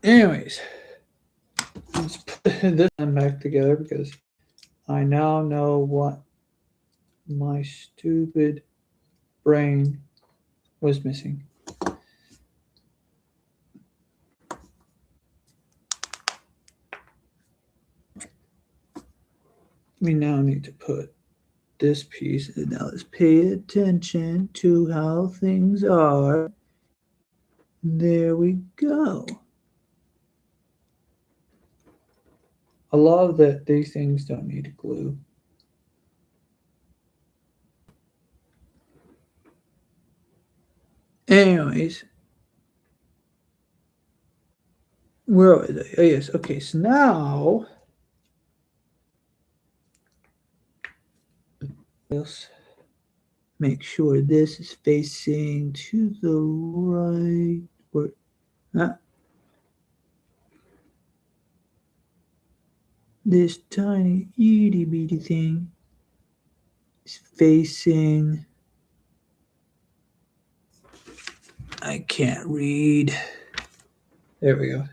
Anyways, let's put this one back together because I now know what my stupid brain was missing. We now need to put this piece, and now let's pay attention to how things are. There we go. I love that these things don't need glue. Anyways, where was I? Oh, yes. Okay, so now. Make sure this is facing to the right. Or, this tiny itty bitty thing is facing. I can't read. There we go.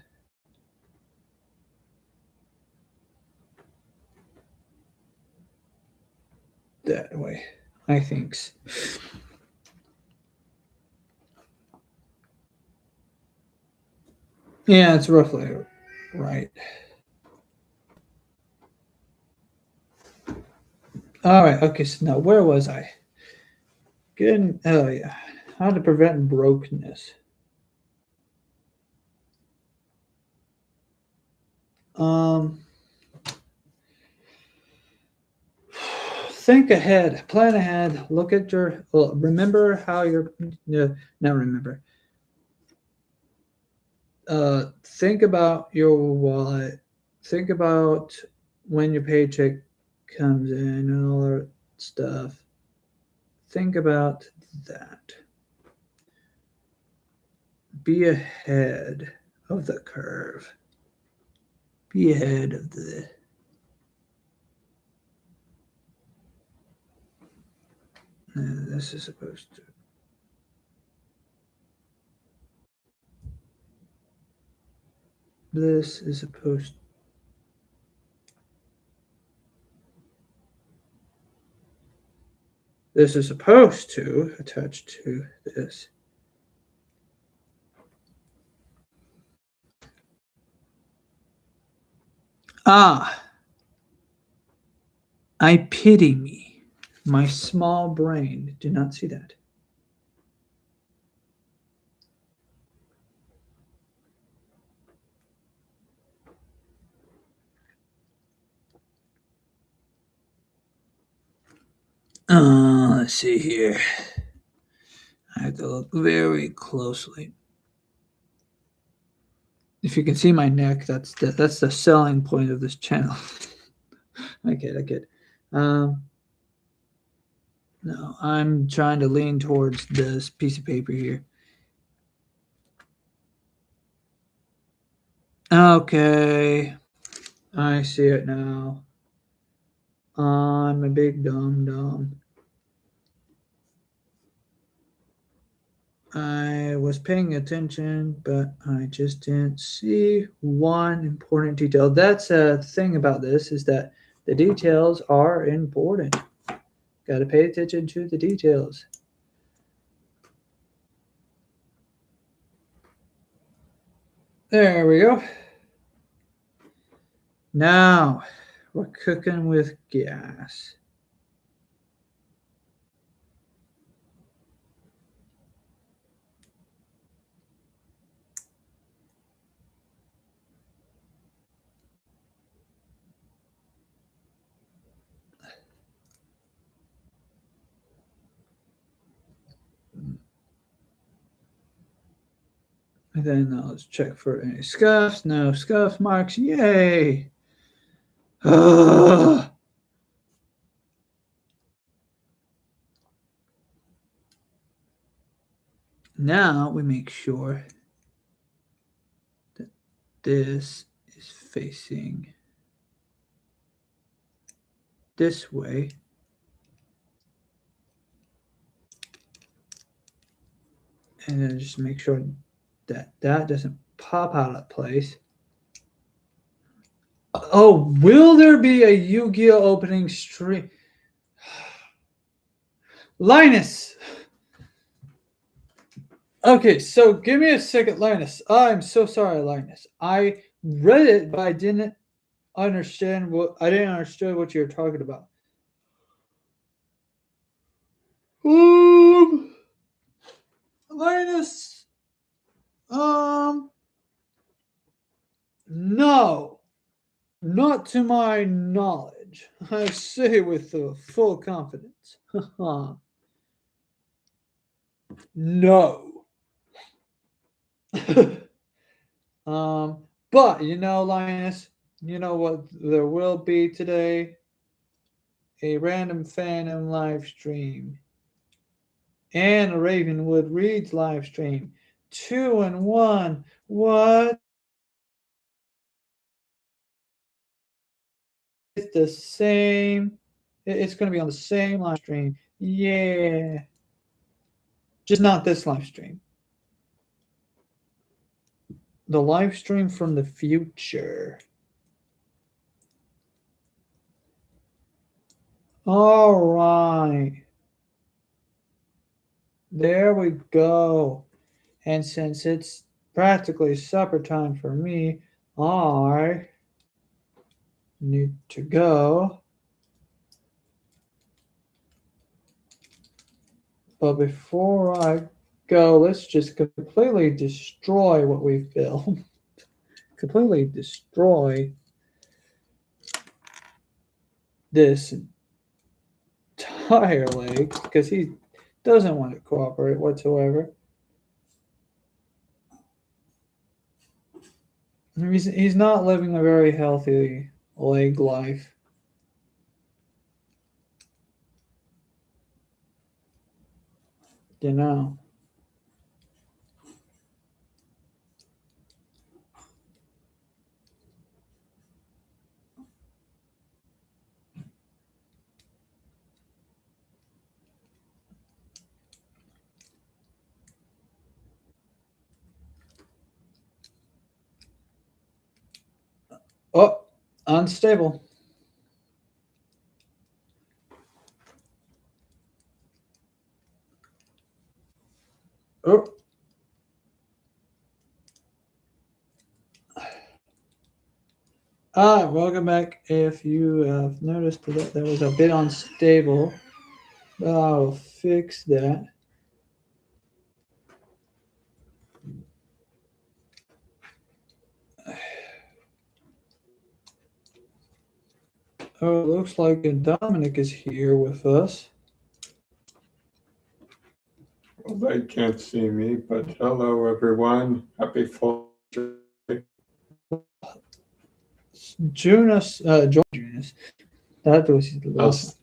That way, I think. Yeah, it's roughly right. All right. Okay. So now, where was I? Good. Oh yeah. How to prevent brokenness. Um. Think ahead. Plan ahead. Look at your. Well, remember how you're. No, not remember. Think about your wallet. Think about when your paycheck comes in and all that stuff. Think about that. Be ahead of the curve. Be ahead of the. This is supposed to. This is supposed. This is supposed to attach to this. Ah, I pity me. My small brain did not see that. Let's see here. I have to look very closely. If you can see my neck, that's the selling point of this channel. I kid. Um, no, I'm trying to lean towards this piece of paper here. Okay, I see it now. I'm a big dumb. I was paying attention, but I just didn't see one important detail. That's a thing about this is that the details are important. Got to pay attention to the details. There we go. Now we're cooking with gas. And then let's check for any scuffs. No scuff marks. Yay! Ugh. Now we make sure that this is facing this way. And then just make sure that that doesn't pop out of place. Oh, will there be a Yu-Gi-Oh opening stream? Linus! Okay, so give me a second, Linus. I'm so sorry, Linus. I read it, but I didn't understand what you were talking about. Linus. No, not to my knowledge. I say with full confidence. No. But Linus, you know what there will be today? A random fandom live stream and a Ravenwood Reads live stream. 2 and 1. What? It's the same. It's going to be on the same live stream. Yeah. Just not this live stream. The live stream from the future. All right. There we go. And since it's practically supper time for me, I need to go. But before I go, let's just completely destroy what we've built. Completely destroy this entire leg because he doesn't want to cooperate whatsoever. He's not living a very healthy leg life. You know. Oh, unstable. Oh. Welcome back. If you have noticed that there was a bit unstable, I'll fix that. Oh, it looks like Dominic is here with us. Well, they can't see me, but hello, everyone. Happy Father's Day. Jonas. That was his last.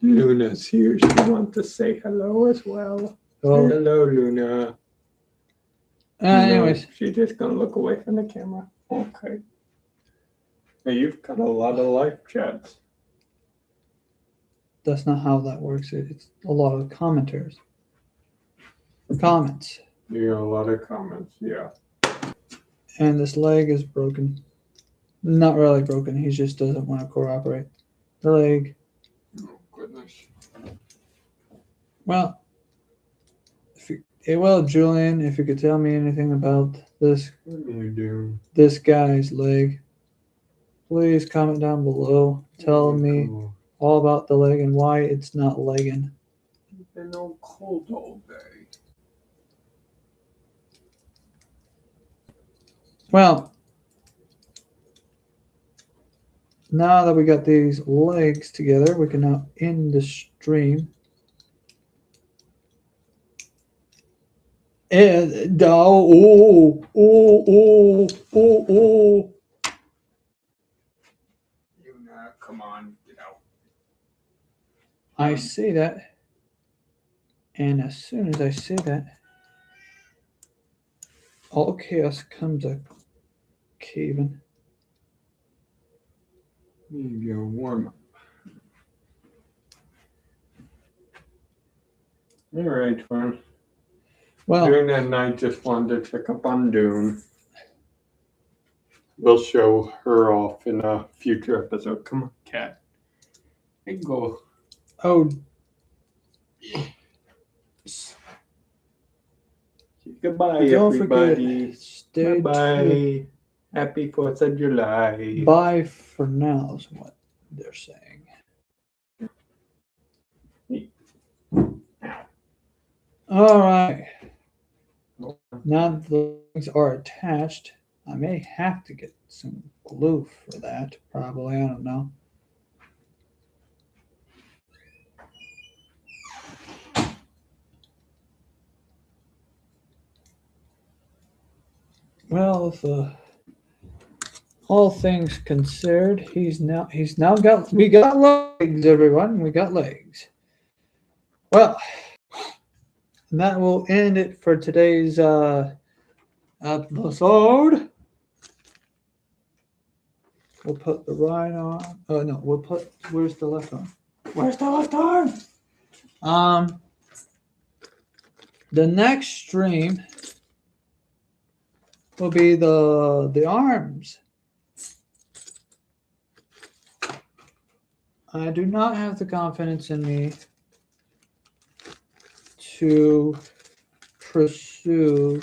Luna's here. She wants to say hello as well. Oh. Say hello, Luna. Anyways. She's just going to look away from the camera. Okay. Hey, you've got a lot of live chats. That's not how that works. It's a lot of commenters. Comments. You got a lot of comments, yeah. And this leg is broken. Not really broken. He just doesn't want to cooperate. The leg. Oh, goodness. Well, Julian, if you could tell me anything about this. What are you doing? This guy's leg. Please comment down below. Tell me all about the leg and why it's not legging. It's been all cold all day. Well, now that we got these legs together, we can now end the stream. And oh. Luna, come on, get out. I see that. And as soon as I see that, all chaos comes a caving. Need your warm up. All right, well. Dune and I just wanted to check up on Dune. We'll show her off in a future episode. Come on, cat. Hey, go. Oh. Goodbye, Don't everybody. Forget, bye. Happy 4th of July. Bye for now is what they're saying. All right. Now that the legs are attached, I may have to get some glue for that. Probably, I don't know. Well, if all things considered, we got legs, everyone. We got legs. Well, and that will end it for today's episode. We'll put the right arm. Oh no, we'll put. Where's the left arm? Where's the left arm? The next stream will be the arms. I do not have the confidence in me to pursue.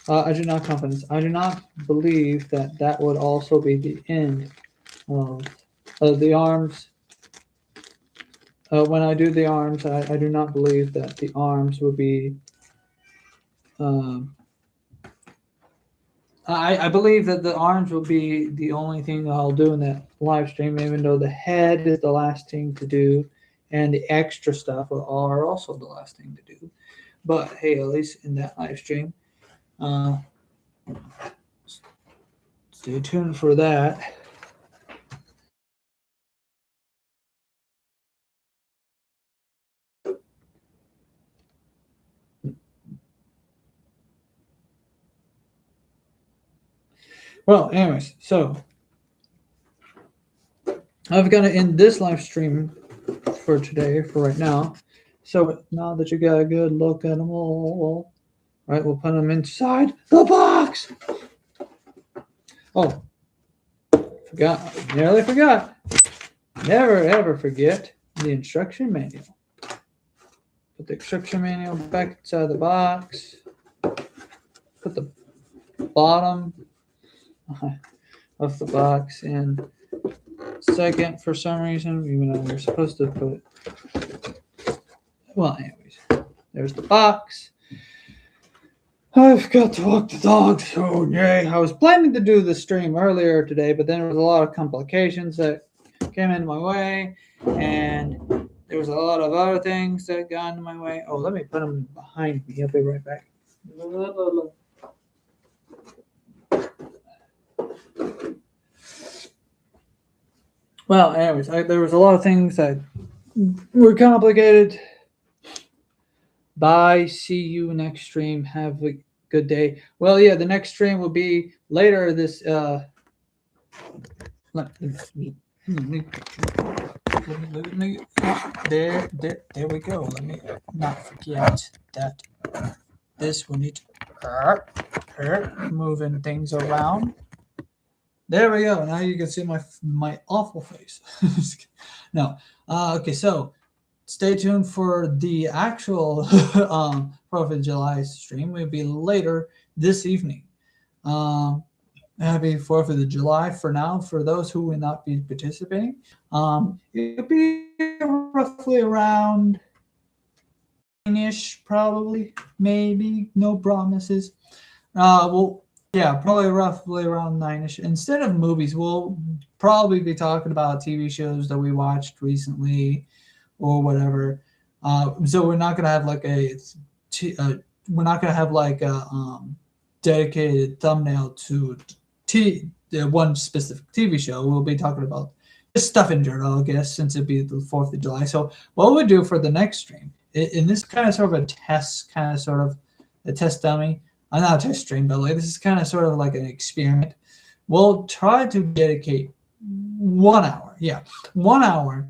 I do not confidence. I do not believe that that would also be the end of the arms. When I do the arms, I do not believe that the arms would be. I believe that the arms will be the only thing I'll do in that live stream, even though the head is the last thing to do, and the extra stuff are also the last thing to do. But hey, at least in that live stream, stay tuned for that. Well, anyways, so I've got to end this live stream for today, for right now. So now that you got a good look at them all, right, we'll put them inside the box. Oh, forgot. Nearly forgot. Never ever forget the instruction manual. Put the instruction manual back inside the box. Put the bottom of the box in second for some reason, even though we're supposed to put. Well, anyways, there's the box. I've got to walk the dog, so yay. I was planning to do the stream earlier today, but then there was a lot of complications that came in my way, and there was a lot of other things that got in my way. Oh, let me put them behind me. I'll be right back. Well, anyways, there was a lot of things that were complicated. Bye. See you next stream. Have a good day. Well, yeah, the next stream will be later this. Let me there we go. Let me not forget that this will need to moving things around. There we go. Now you can see my awful face. No. Okay, so stay tuned for the actual 4th of July stream. Will be later this evening. Happy 4th of July for now. For those who will not be participating, it'll be roughly around 9-ish, probably, maybe. No promises. Well, yeah, probably roughly around 9-ish. Instead of movies, we'll probably be talking about TV shows that we watched recently or whatever. So we're not gonna have like we're not gonna have like a dedicated thumbnail to one specific TV show. We'll be talking about just stuff in general, I guess, since it'd be the 4th of July. So what we'll do for the next stream, in this kind of sort of a test, kind of sort of a test dummy. Not a test stream, but like this is kind of sort of like an experiment. We'll try to dedicate 1 hour. Yeah, 1 hour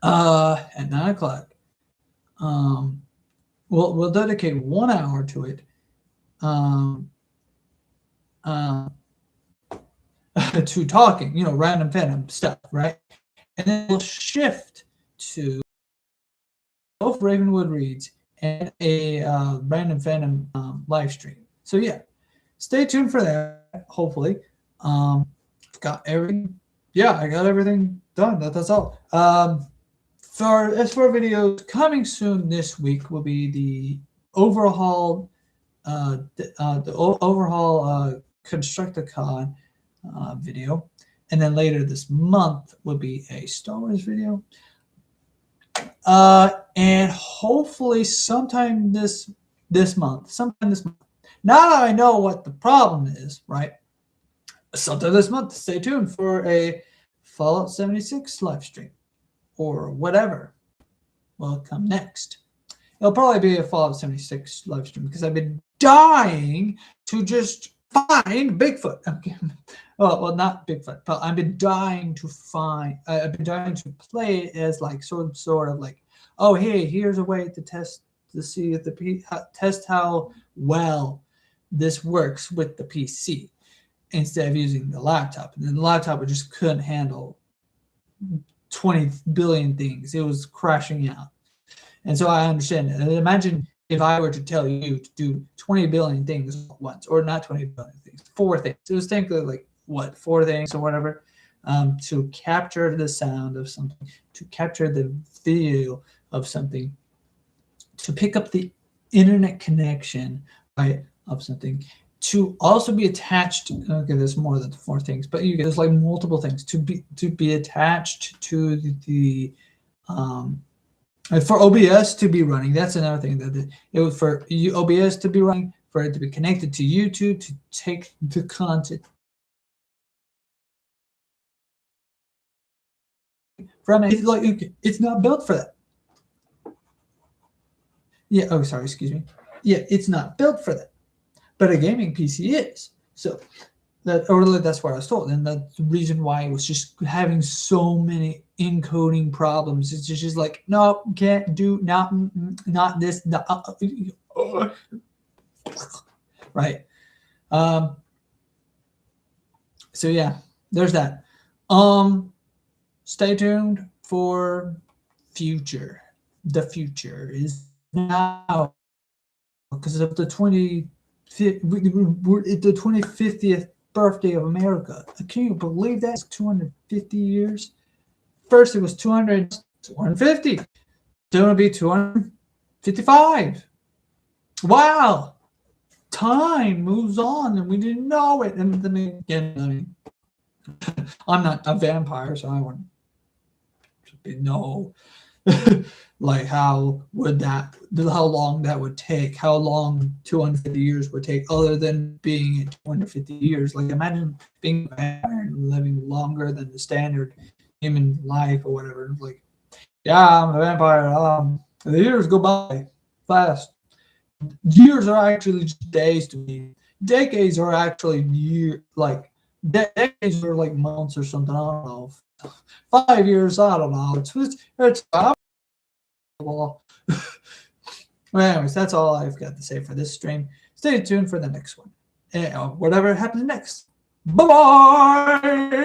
at 9 o'clock. We'll dedicate 1 hour to it. To talking, random Venom stuff, right? And then we'll shift to both Ravenwood Reads and a random Venom live stream. So yeah, stay tuned for that. Hopefully, got everything. Yeah, I got everything done. That's all. As for videos coming soon this week will be the overhaul, overhaul Constructicon video, and then later this month will be a Star Wars video. And hopefully sometime this month. Now that I know what the problem is, right? Sometime this month, stay tuned for a Fallout 76 live stream or whatever will come next. It'll probably be a Fallout 76 live stream because I've been dying to just find Bigfoot. Okay. well, not Bigfoot, but I've been dying to find. I've been dying to play it as like sort of like, oh hey, here's a way to test to see if test how well this works with the PC instead of using the laptop. And then the laptop it just couldn't handle 20 billion things. It was crashing out. And so I understand it. And imagine if I were to tell you to do 20 billion things at once, or not 20 billion things, 4 things. It was think of like what, 4 things or whatever, to capture the sound of something, to capture the video of something, to pick up the internet connection, right, of something, to also be attached. Okay, there's more than 4 things, but there's like multiple things to be attached to the for OBS to be running. That's another thing that it was for OBS to be running, for it to be connected to YouTube, to take the content from it. Like it's not built for that. Yeah. Oh, sorry. Excuse me. Yeah, it's not built for that. But a gaming PC is. So that's what I was told, and that's the reason why it was just having so many encoding problems. It's just like, no, can't do, not this, right. So yeah, there's that. Stay tuned for future. The future is now, because of the 25th, we're at the 25th birthday of America. Can you believe that? It's 250 years. First it was 250. It's going to be 255. Wow. Time moves on and we didn't know it. And then again, I mean, I'm not a vampire, so I wouldn't know like how long that would take, how long 250 years would take, other than being at 250 years. Like imagine being a vampire and living longer than the standard human life or whatever. Like, yeah, I'm a vampire. The years go by fast. Years are actually just days to me. Decades are actually decades are like months or something. I don't know. 5 years, I don't know. It's well, anyways, that's all I've got to say for this stream. Stay tuned for the next one. And whatever happens next. Bye-bye!